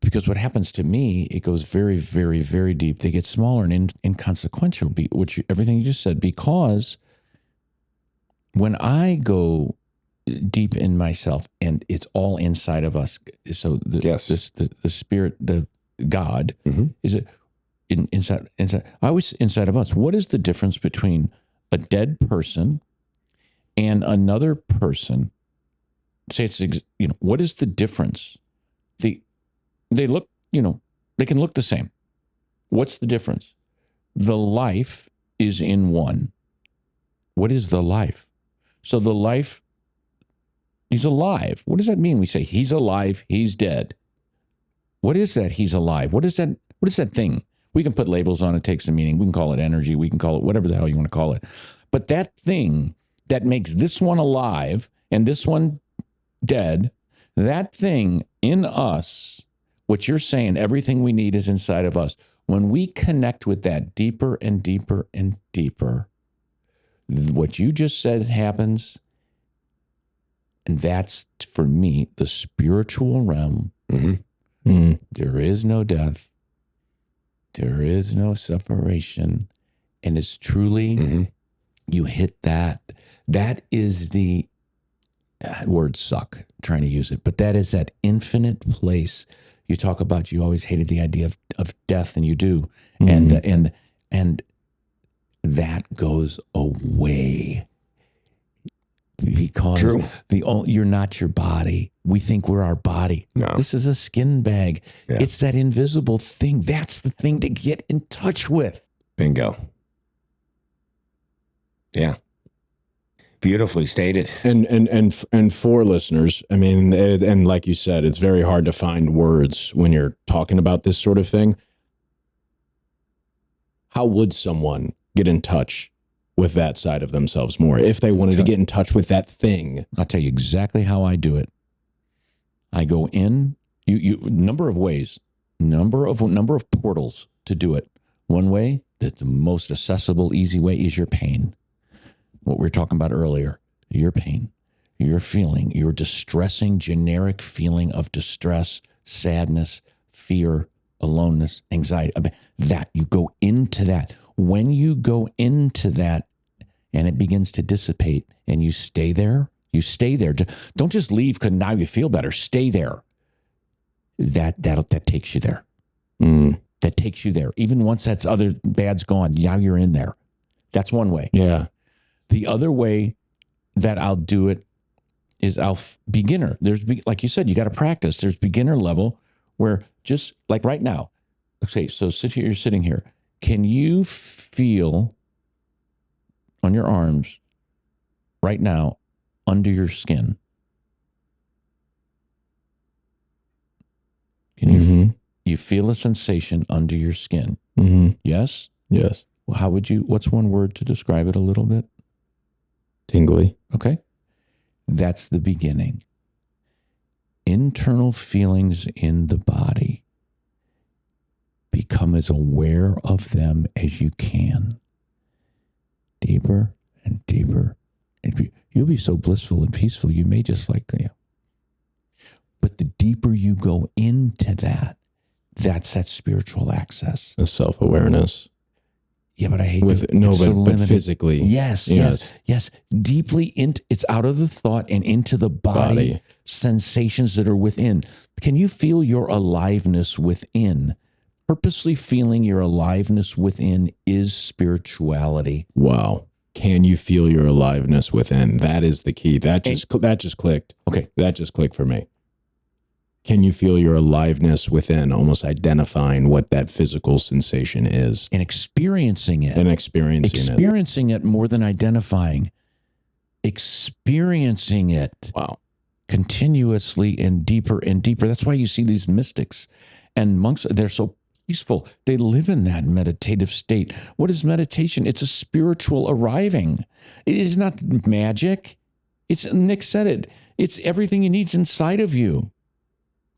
because what happens to me, it goes very, very, very deep. They get smaller and inconsequential, everything you just said, because when I go deep in myself and it's all inside of us. So the Spirit, the God, is it inside? I was inside of us. What is the difference between a dead person and another person? Say it's, what is the difference? They look, they can look the same. What's the difference? The life is in one. What is the life? So the life, he's alive. What does that mean? We say he's alive, he's dead. What is that he's alive? What is that thing? We can put labels on it, take some meaning. We can call it energy. We can call it whatever the hell you want to call it. But that thing that makes this one alive and this one dead, that thing in us, what you're saying, everything we need is inside of us. When we connect with that deeper and deeper and deeper, what you just said happens. And that's, for me, the spiritual realm. There is no death. there is no separation. And it's truly, you hit that. That is the words suck trying to use it, but that is that infinite place. You talk about, you always hated the idea of death, and you do. And that goes away. Because True. You're not your body. We think we're our body. No. This is a skin bag. Yeah. It's that invisible thing. That's the thing to get in touch with. Bingo. Yeah. Beautifully stated. And for listeners, I mean, and like you said, it's very hard to find words when you're talking about this sort of thing. How would someone get in touch with that side of themselves more if they wanted to get in touch with that thing? I'll tell you exactly how I do it. I go in, number of ways, number of portals to do it. One way, that the most accessible, easy way, is your pain. What we were talking about earlier, your pain, your feeling, your distressing, generic feeling of distress, sadness, fear, aloneness, anxiety. I mean, that you go into that. When you go into that and it begins to dissipate and you stay there. Don't just leave because now you feel better. Stay there. That takes you there. That takes you there. Even once that's other bad's gone, now you're in there. That's one way. Yeah. The other way that I'll do it is beginner. There's, like you said, you got to practice. There's beginner level where just like right now. Okay, so you're sitting here. Can you feel on your arms right now under your skin? Can you feel a sensation under your skin? Yes? Yes. Well, what's one word to describe it a little bit? Tingly. Okay. That's the beginning. Internal feelings in the body. Become as aware of them as you can. Deeper and deeper. And you'll be so blissful and peaceful, you may just But the deeper you go into that, that's that spiritual access. The self-awareness. Yeah, but I hate but physically. Yes. Deeply it's out of the thought and into the body. Sensations that are within. Can you feel your aliveness within? Purposely feeling your aliveness within is spirituality. Wow. Can you feel your aliveness within? That is the key. That just clicked. Okay. That just clicked for me. Can you feel your aliveness within, almost identifying what that physical sensation is? And experiencing it. Experiencing it more than identifying. Experiencing it. Wow. Continuously and deeper and deeper. That's why you see these mystics and monks. They're so peaceful. They live in that meditative state. What is meditation? It's a spiritual arriving. It is not magic. Nick said it. It's everything you need's inside of you.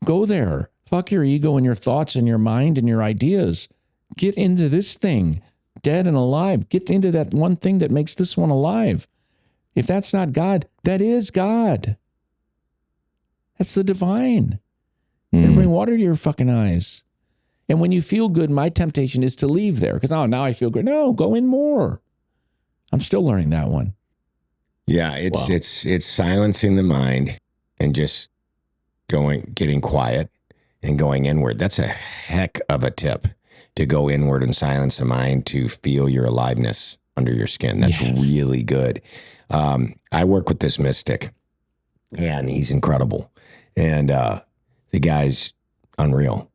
Go there. Fuck your ego and your thoughts and your mind and your ideas. Get into this thing, dead and alive. Get into that one thing that makes this one alive. If that's not God, that is God. That's the divine. And bring water to your fucking eyes. And when you feel good, my temptation is to leave there because, now I feel good. No, go in more. I'm still learning that one. Yeah, it's silencing the mind and just getting quiet and going inward. That's a heck of a tip, to go inward and silence the mind to feel your aliveness under your skin. That's really good. I work with this mystic, and he's incredible. And the guy's unreal.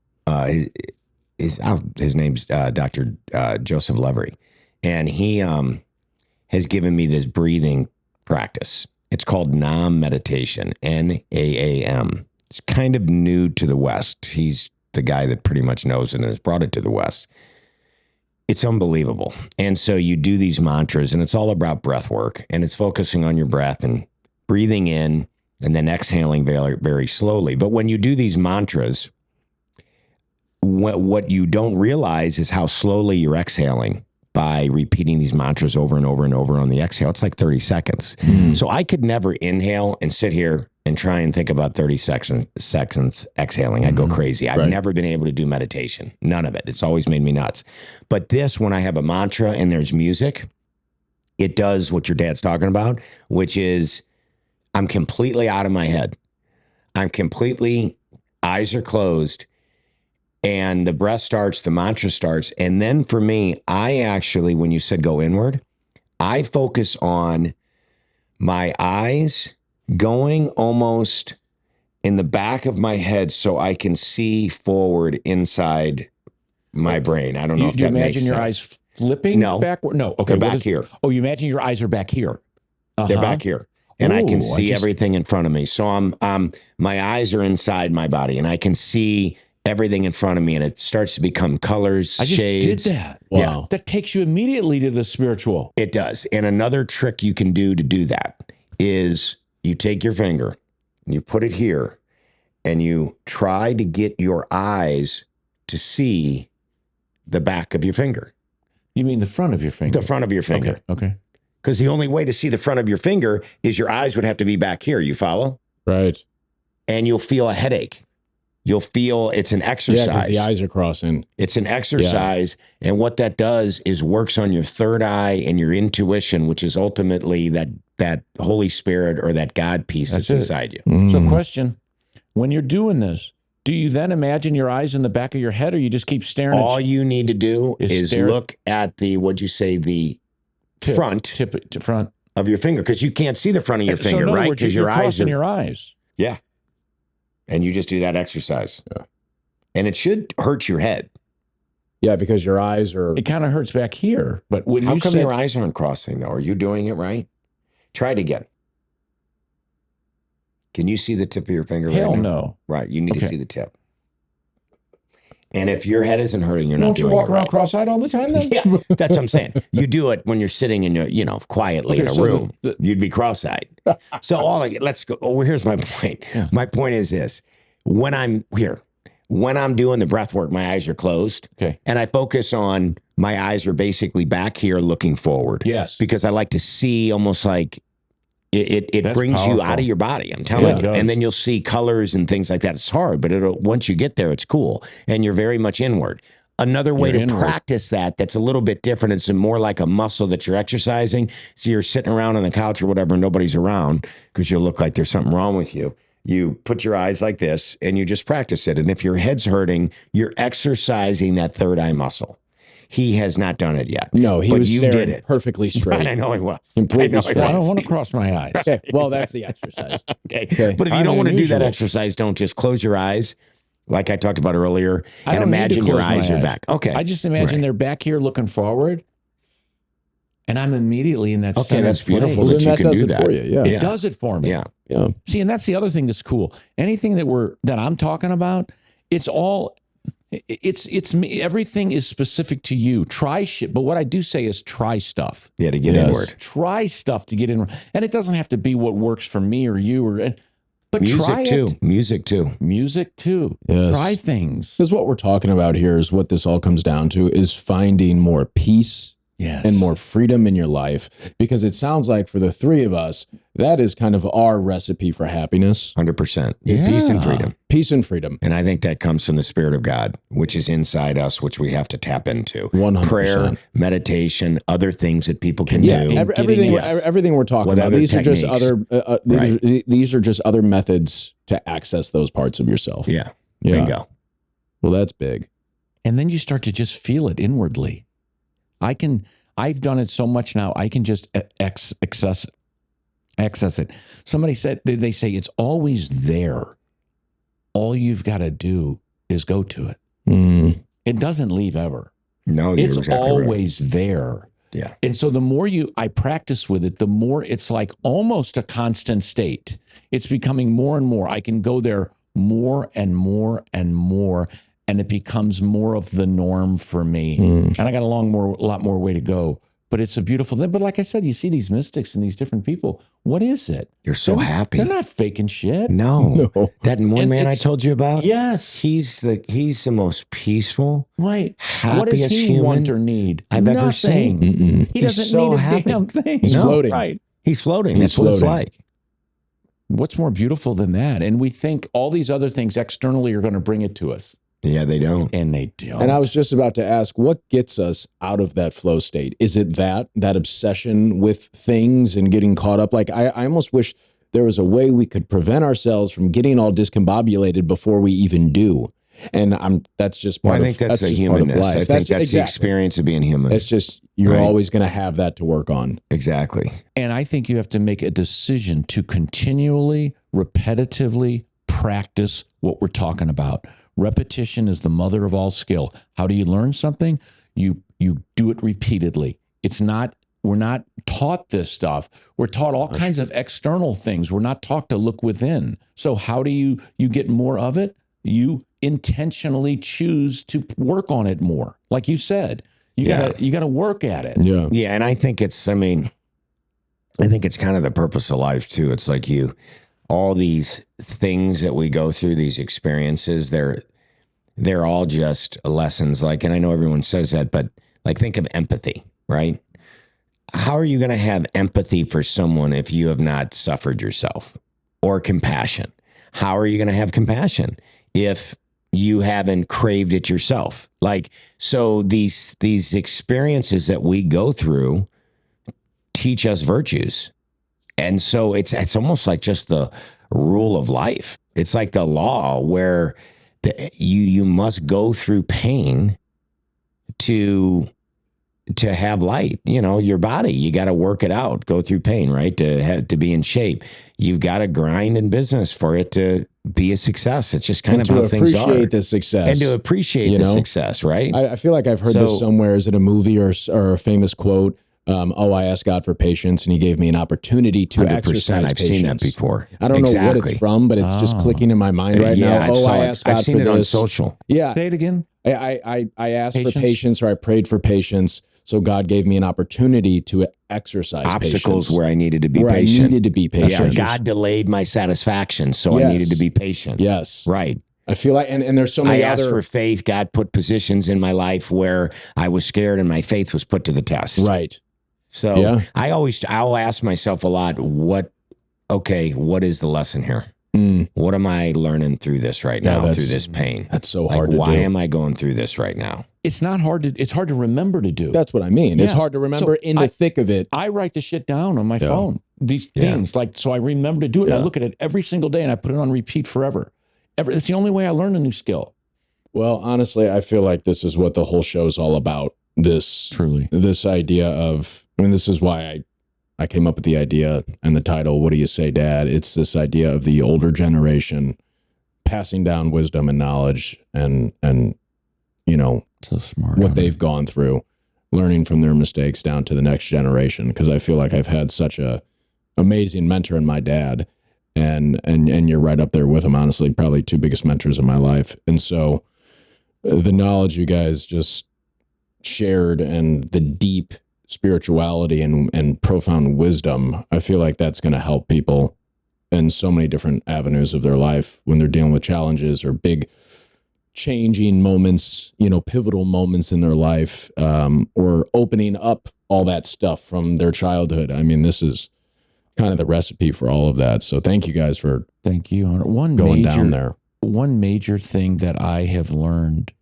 His name's Dr. Joseph Levery. And he has given me this breathing practice. It's called NAAM meditation, N-A-A-M. It's kind of new to the West. He's the guy that pretty much knows it and has brought it to the West. It's unbelievable. And so you do these mantras, and it's all about breath work, and it's focusing on your breath and breathing in and then exhaling very, very slowly. But when you do these mantras, what you don't realize is how slowly you're exhaling by repeating these mantras over and over and over on the exhale. It's like 30 seconds. So I could never inhale and sit here and try and think about 30 seconds exhaling. I'd go crazy. I've never been able to do meditation. None of it. It's always made me nuts. But this, when I have a mantra and there's music, it does what your dad's talking about, which is I'm completely out of my head. Eyes are closed, and the breath starts, the mantra starts. And then for me, I actually, when you said go inward, I focus on my eyes going almost in the back of my head so I can see forward inside my brain. I don't know if that makes sense. Do you imagine your eyes flipping backward? No. Okay. They're back here. Oh, you imagine your eyes are back here. They're back here. And I can see everything in front of me. So my eyes are inside my body and I can see everything in front of me, and it starts to become colors, shades. I just did that. Wow. Yeah. That takes you immediately to the spiritual. It does. And another trick you can do to do that is you take your finger and you put it here and you try to get your eyes to see the back of your finger. You mean the front of your finger? The front of your finger. Okay. Because the only way to see the front of your finger is your eyes would have to be back here. You follow? Right. And you'll feel a headache. You'll feel it's an exercise. Yeah, because the eyes are crossing. It's an exercise. Yeah. And what that does is works on your third eye and your intuition, which is ultimately that Holy Spirit or that God piece that's inside you. Mm. So question, when you're doing this, do you then imagine your eyes in the back of your head, or you just keep staring? All you need to do is look at the front of your finger, because you can't see the front of your finger, right? Because your eyes are your eyes. Yeah. And you just do that exercise. Yeah. And it should hurt your head. Yeah, because your eyes are... It kind of hurts back here. But when How come your eyes aren't crossing, though? Are you doing it right? Try it again. Can you see the tip of your finger right now? Hell no. Right, you need to see the tip. And if your head isn't hurting, you're not doing it right. Don't you walk around cross-eyed all the time then? Yeah, that's what I'm saying. You do it when you're sitting in your, quietly in a room. You'd be cross-eyed. So let's go. Oh, here's my point. Yeah. My point is this. When I'm doing the breath work, my eyes are closed. Okay. And I focus on my eyes are basically back here looking forward. Yes. Because I like to see almost like it brings powerful. You out of your body. I'm telling you. And then you'll see colors and things like that. It's hard, but once you get there, it's cool. And you're very much inward. Another way to practice that's a little bit different. It's more like a muscle that you're exercising. So you're sitting around on the couch or whatever, and nobody's around because you'll look like there's something wrong with you. You put your eyes like this and you just practice it. And if your head's hurting, you're exercising that third eye muscle. He has not done it yet. No, he was did it perfectly straight. Right, I know he was. Completely straight. I don't want to cross my eyes. Okay, well, that's the exercise. Okay. But if you don't want to do that exercise, don't just close your eyes, like I talked about earlier, and imagine your eyes are back. Okay. I just imagine they're back here looking forward, and I'm immediately in that center. Okay, that's beautiful that you can do that. For you. Yeah. It does it for me. Yeah. See, and that's the other thing that's cool. Anything that I'm talking about, it's me. Everything is specific to you. Try shit. But what I do say is try stuff. Yeah, to get inward. Try stuff to get inward. And it doesn't have to be what works for me or you but try it. Music too. Yes. Try things. Because what we're talking about here is what this all comes down to is finding more peace and more freedom in your life. Because it sounds like for the three of us, that is kind of our recipe for happiness. 100%. Yeah. Peace and freedom. Peace and freedom. And I think that comes from the Spirit of God, which is inside us, which we have to tap into. 100%. Prayer, meditation, other things that people can do. Everything we're talking about. These techniques. Are just these are just other methods to access those parts of yourself. Yeah. Bingo. Well, that's big. And then you start to just feel it inwardly. I've done it so much now, I can just access it. Somebody said, they say it's always there. All you've got to do is go to it. Mm. It doesn't leave ever. No, it's exactly always there. Yeah. And so the more I practice with it, the more it's like almost a constant state. It's becoming more and more. I can go there more and more and more. And it becomes more of the norm for me. And I got a lot more way to go. But it's a beautiful thing. But like I said, you see these mystics and these different people. What is it? You're so happy. They're not faking shit. No. That one man I told you about? Yes. He's the most peaceful, right, happiest what does he human want or need? I've ever seen. He doesn't need a damn thing. He's floating. Right. He's floating. That's what it's like. What's more beautiful than that? And we think all these other things externally are going to bring it to us. Yeah, they don't. And they don't. And I was just about to ask, what gets us out of that flow state? Is it that obsession with things and getting caught up? Like, I almost wish there was a way we could prevent ourselves from getting all discombobulated before we even do. And that's just part I think that's the just part of humanness. life. I think that's the exactly. experience of being human. It's just, you're Right. always going to have that to work on. Exactly. And I think you have to make a decision to continually, repetitively practice what we're talking about. Repetition is the mother of all skill. How do you learn something? You do it repeatedly. We're not taught this stuff. We're taught all kinds of external things. We're not taught to look within. So how do you get more of it? You intentionally choose to work on it more. Like you said, you gotta work at it. Yeah. Yeah, and I think it's kind of the purpose of life too. It's like all these things that we go through, these experiences, they're all just lessons. Like, and I know everyone says that, but like, think of empathy, right? How are you going to have empathy for someone if you have not suffered yourself? Or compassion? How are you going to have compassion if you haven't craved it yourself? Like, so these experiences that we go through teach us virtues. And so it's almost like just the rule of life. It's like the law where you must go through pain to have light. You know, your body, you got to work it out, go through pain, right? To be in shape. You've got to grind in business for it to be a success. It's just kind of how things are. To appreciate the success. And to appreciate the success, right? I feel like I've heard this somewhere. Is it a movie or a famous quote? I asked God for patience, and He gave me an opportunity to exercise I've patience. seen that before. I don't know what it's from, but it's just clicking in my mind right now. I asked God I've seen for it this. on social. Yeah. Say it again. I asked for patience, or I prayed for patience. So God gave me an opportunity to exercise obstacles patience. where I needed to be where patient. I needed to be patient. Yeah, God delayed my satisfaction, so I needed to be patient. Yes. Right. I feel like, and there's so many I asked for faith. God put positions in my life where I was scared and my faith was put to the test. Right. So I'll ask myself a lot, what is the lesson here? What am I learning through this right now, through this pain? That's so hard to do. Why am I going through this right now? It's hard to remember to do. That's what I mean. It's hard to remember in the thick of it. I write the shit down on my phone. These things, so I remember to do it. And I look at it every single day and I put it on repeat forever. It's the only way I learn a new skill. Well, honestly, I feel like this is what the whole show is all about. This idea of, this is why I came up with the idea and the title, What Do You Say, Dad? It's this idea of the older generation passing down wisdom and knowledge and so smart what they've gone through, learning from their mistakes down to the next generation. Because I feel like I've had such a amazing mentor in my dad, and you're right up there with him, honestly, probably two biggest mentors in my life. And so the knowledge you guys just shared and the deep spirituality and profound wisdom, I feel like that's going to help people in so many different avenues of their life when they're dealing with challenges or big changing moments, pivotal moments in their life, or opening up all that stuff from their childhood. This is kind of the recipe for all of that. So thank you guys for going down there. One major thing that I have learned,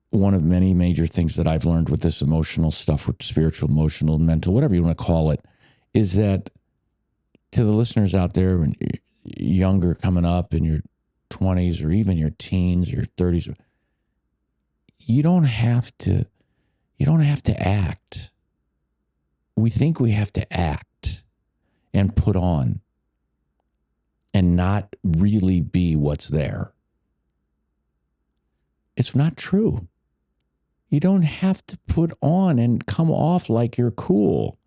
one of many major things that I've learned with this emotional stuff, with spiritual, emotional, mental, whatever you want to call it, is that to the listeners out there, when you're younger, coming up in your 20s or even your teens, your 30s, you don't have to act. We think we have to act and put on and not really be what's there. It's not true. You don't have to put on and come off like you're cool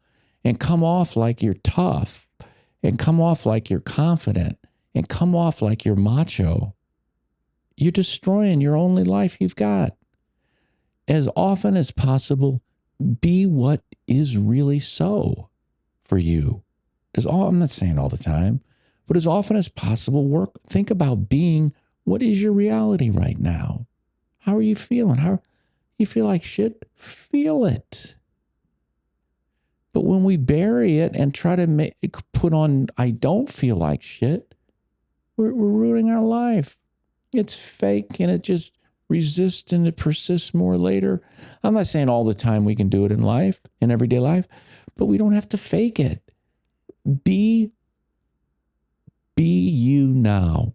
and come off like you're tough and come off like you're confident and come off like you're macho. You're destroying your only life you've got. As often as possible, be what is really so for you. I'm not saying all the time, but as often as possible, think about being what is your reality right now. How are you feeling? You feel like shit? Feel it. But when we bury it and try to put on, I don't feel like shit, we're ruining our life. It's fake and it just resists and it persists more later. I'm not saying all the time we can do it in life, in everyday life, but we don't have to fake it. Be you now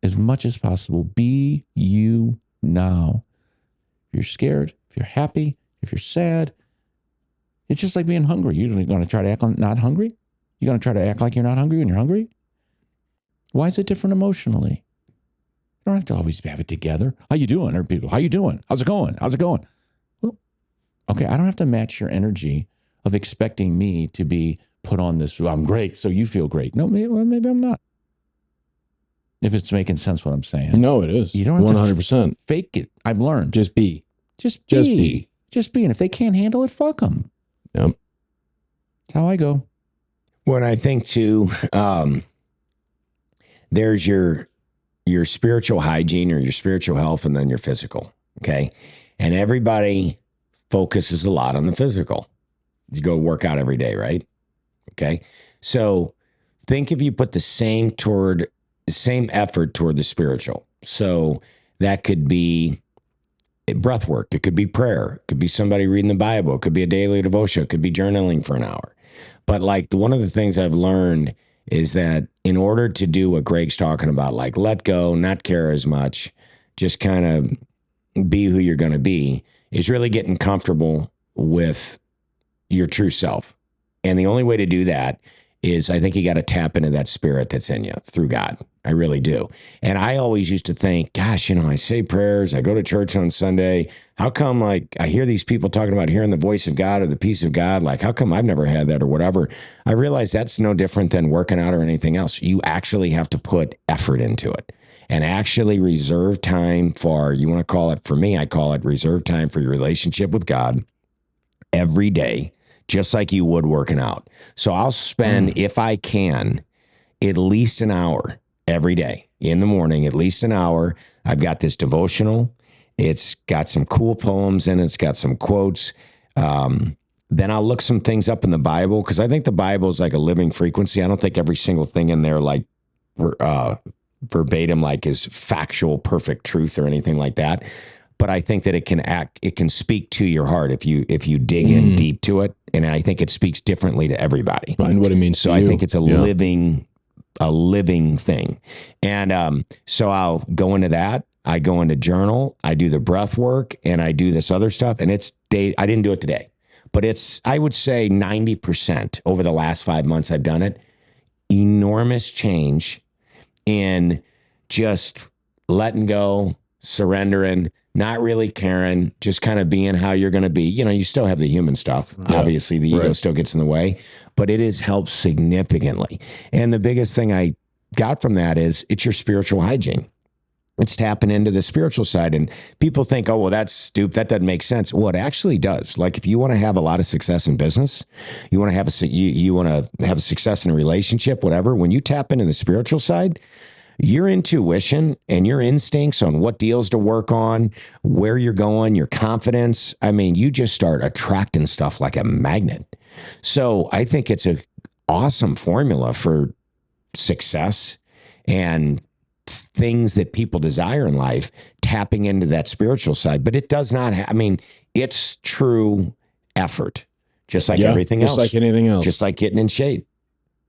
as much as possible. Be you now. If you're scared, if you're happy, if you're sad, it's just like being hungry. You're going to try to act like not hungry? You're going to try to act like you're not hungry when you're hungry? Why is it different emotionally? You don't have to always have it together. How you doing? Or people, how you doing? How's it going? How's it going? Well, okay, I don't have to match your energy of expecting me to be put on this, well, I'm great, so you feel great. No, maybe I'm not. If it's making sense what I'm saying. No, it is. You don't have 100%. to fake it. I've learned. Just be. Just be. And if they can't handle it, fuck them. Yep. That's how I go. When I think too, there's your spiritual hygiene or your spiritual health, and then your physical. Okay. And everybody focuses a lot on the physical. You go work out every day, right? Okay. So think if you put the same effort toward the spiritual. So that could be breath work. It could be prayer. It could be somebody reading the Bible. It could be a daily devotion. It could be journaling for an hour. But like one of the things I've learned is that in order to do what Gregg's talking about, like let go, not care as much, just kind of be who you're going to be, is really getting comfortable with your true self. And the only way to do that is I think you got to tap into that spirit that's in you through God. I really do. And I always used to think, gosh, I say prayers, I go to church on Sunday. How come like I hear these people talking about hearing the voice of God or the peace of God? Like, how come I've never had that or whatever? I realize that's no different than working out or anything else. You actually have to put effort into it and actually reserve time for, you want to call it, for me, I call it reserve time for your relationship with God every day, just like you would working out. So I'll spend, if I can, at least an hour every day in the morning, at least an hour. I've got this devotional. It's got some cool poems in it. It's got some quotes. Then I'll look some things up in the Bible because I think the Bible is like a living frequency. I don't think every single thing in there like verbatim like is factual, perfect truth or anything like that. But I think that it can speak to your heart if you dig in deep to it. And I think it speaks differently to everybody. Find what it means so to I you. think it's a living thing. And so I'll go into that. I go into journal. I do the breath work and I do this other stuff. And I didn't do it today, but I would say 90% over the last 5 months I've done it. Enormous change in just letting go, surrendering, not really caring, just kind of being how you're going to be. You still have the human stuff. Yeah, obviously, the ego still gets in the way, but it has helped significantly. And the biggest thing I got from that is it's your spiritual hygiene. It's tapping into the spiritual side. And people think, oh, well, that's stupid. That doesn't make sense. Well, it actually does. Like if you want to have a lot of success in business, you want to have a success in a relationship, whatever, when you tap into the spiritual side, your intuition and your instincts on what deals to work on, where you're going, your confidence, you just start attracting stuff like a magnet. So I think it's an awesome formula for success and things that people desire in life, tapping into that spiritual side. But it does not it's true effort, just like everything else. Just like anything else. Just like getting in shape.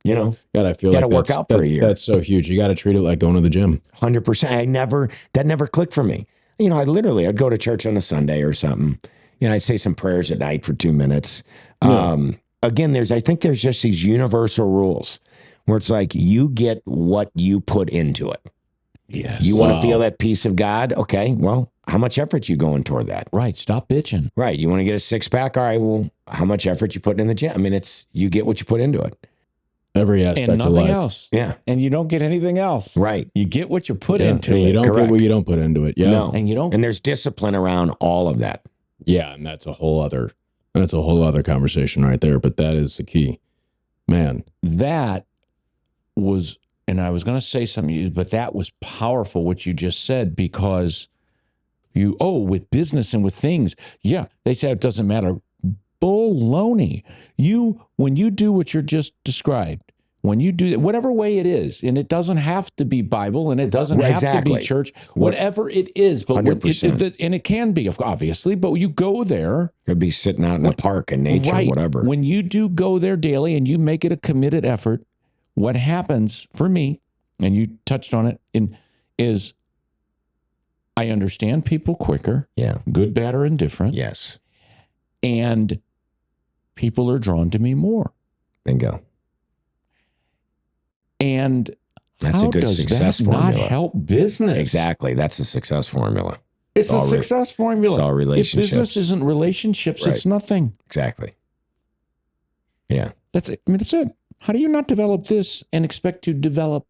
God, I feel like got to work out for a year. That's so huge. You got to treat it like going to the gym. 100%. That never clicked for me. I'd go to church on a Sunday or something. I'd say some prayers at night for 2 minutes. Yeah. Again, I think there's just these universal rules where it's like you get what you put into it. Yes. You want to feel that peace of God? Okay, well, how much effort you going toward that? Right, stop bitching. Right, you want to get a six-pack? All right, well, how much effort you putting in the gym? You get what you put into it. Every aspect and of nothing life. else. Yeah. And you don't get anything else. Right. You get what you put into it. You don't get what you don't put into it. Yeah. No. And you don't. And there's discipline around all of that. Yeah, and that's a whole other conversation right there. But that is the key. Man. That was, and I was going to say something, but that was powerful what you just said, because with business and with things, they said it doesn't matter. baloney. When you do what you're just described, when you do that, whatever way it is, and it doesn't have to be Bible, and it doesn't have to be church, whatever it is, but 100%. and it can be, obviously, but you go there. Could be sitting out in a park in nature, right, whatever. When you do go there daily and you make it a committed effort, what happens for me, and you touched on it, is I understand people quicker. Yeah. Good, bad, or indifferent. Yes. And people are drawn to me more. Bingo. And that's how a good does success that formula. Not help business? Exactly. That's a success formula. It's a success formula. It's all relationships. If business isn't relationships, Right. it's nothing. Exactly. Yeah. That's it. I mean, that's it. How do you not develop this and expect to develop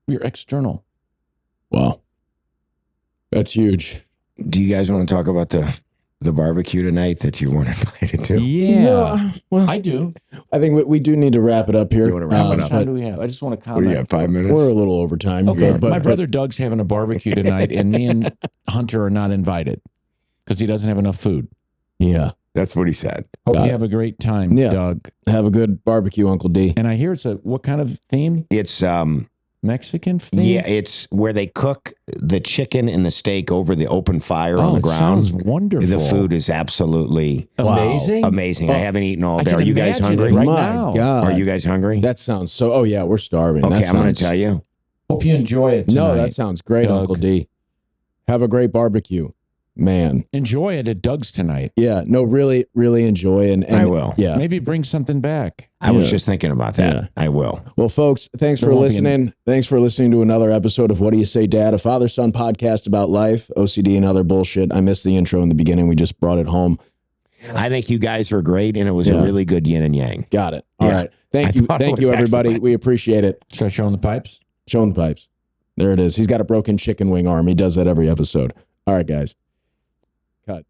your external? Wow. That's huge. Do you guys want to talk about the barbecue tonight that you weren't invited to? Yeah. Well, I do. I think we do need to wrap it up here. You want to wrap How it much up? time do we have? I just want to What comment. do you got, 5 minutes? We're a little over time. Okay, but my brother Doug's having a barbecue tonight, and me and Hunter are not invited because he doesn't have enough food. Yeah. That's what he said. Hope Got you it. have a great time, Yeah. Doug. Have a good barbecue, Uncle D. And I hear it's what kind of theme? It's Mexican theme? yeah, it's where they cook the chicken and the steak over the open fire on the it ground. sounds wonderful. The food is absolutely amazing. amazing. I haven't eaten all I day. can Are you guys imagine it hungry? right My now. God. Are you guys hungry? That sounds so. Oh, yeah, we're starving. Okay, That I'm going to sounds- tell you. Hope you enjoy it tonight. No, that sounds great, Doug. Uncle D. Have a great barbecue. Man. Enjoy it at Doug's tonight. Yeah, no, really, really enjoy. And I will. Yeah. Maybe bring something back. I was Yeah. just thinking about that. Yeah. I will. Well, folks, thanks There for won't be any- listening. Thanks for listening to another episode of What Do You Say, Dad? A father-son podcast about life, OCD, and other bullshit. I missed the intro in the beginning. We just brought it home. I think you guys were great, and it was Yeah. a really good yin and yang. Got it. All Yeah. right. I Thank you. thought it Thank you, was everybody. excellent. We appreciate it. Should I show him the pipes? Show him the pipes. There it is. He's got a broken chicken wing arm. He does that every episode. All right, guys. Cut.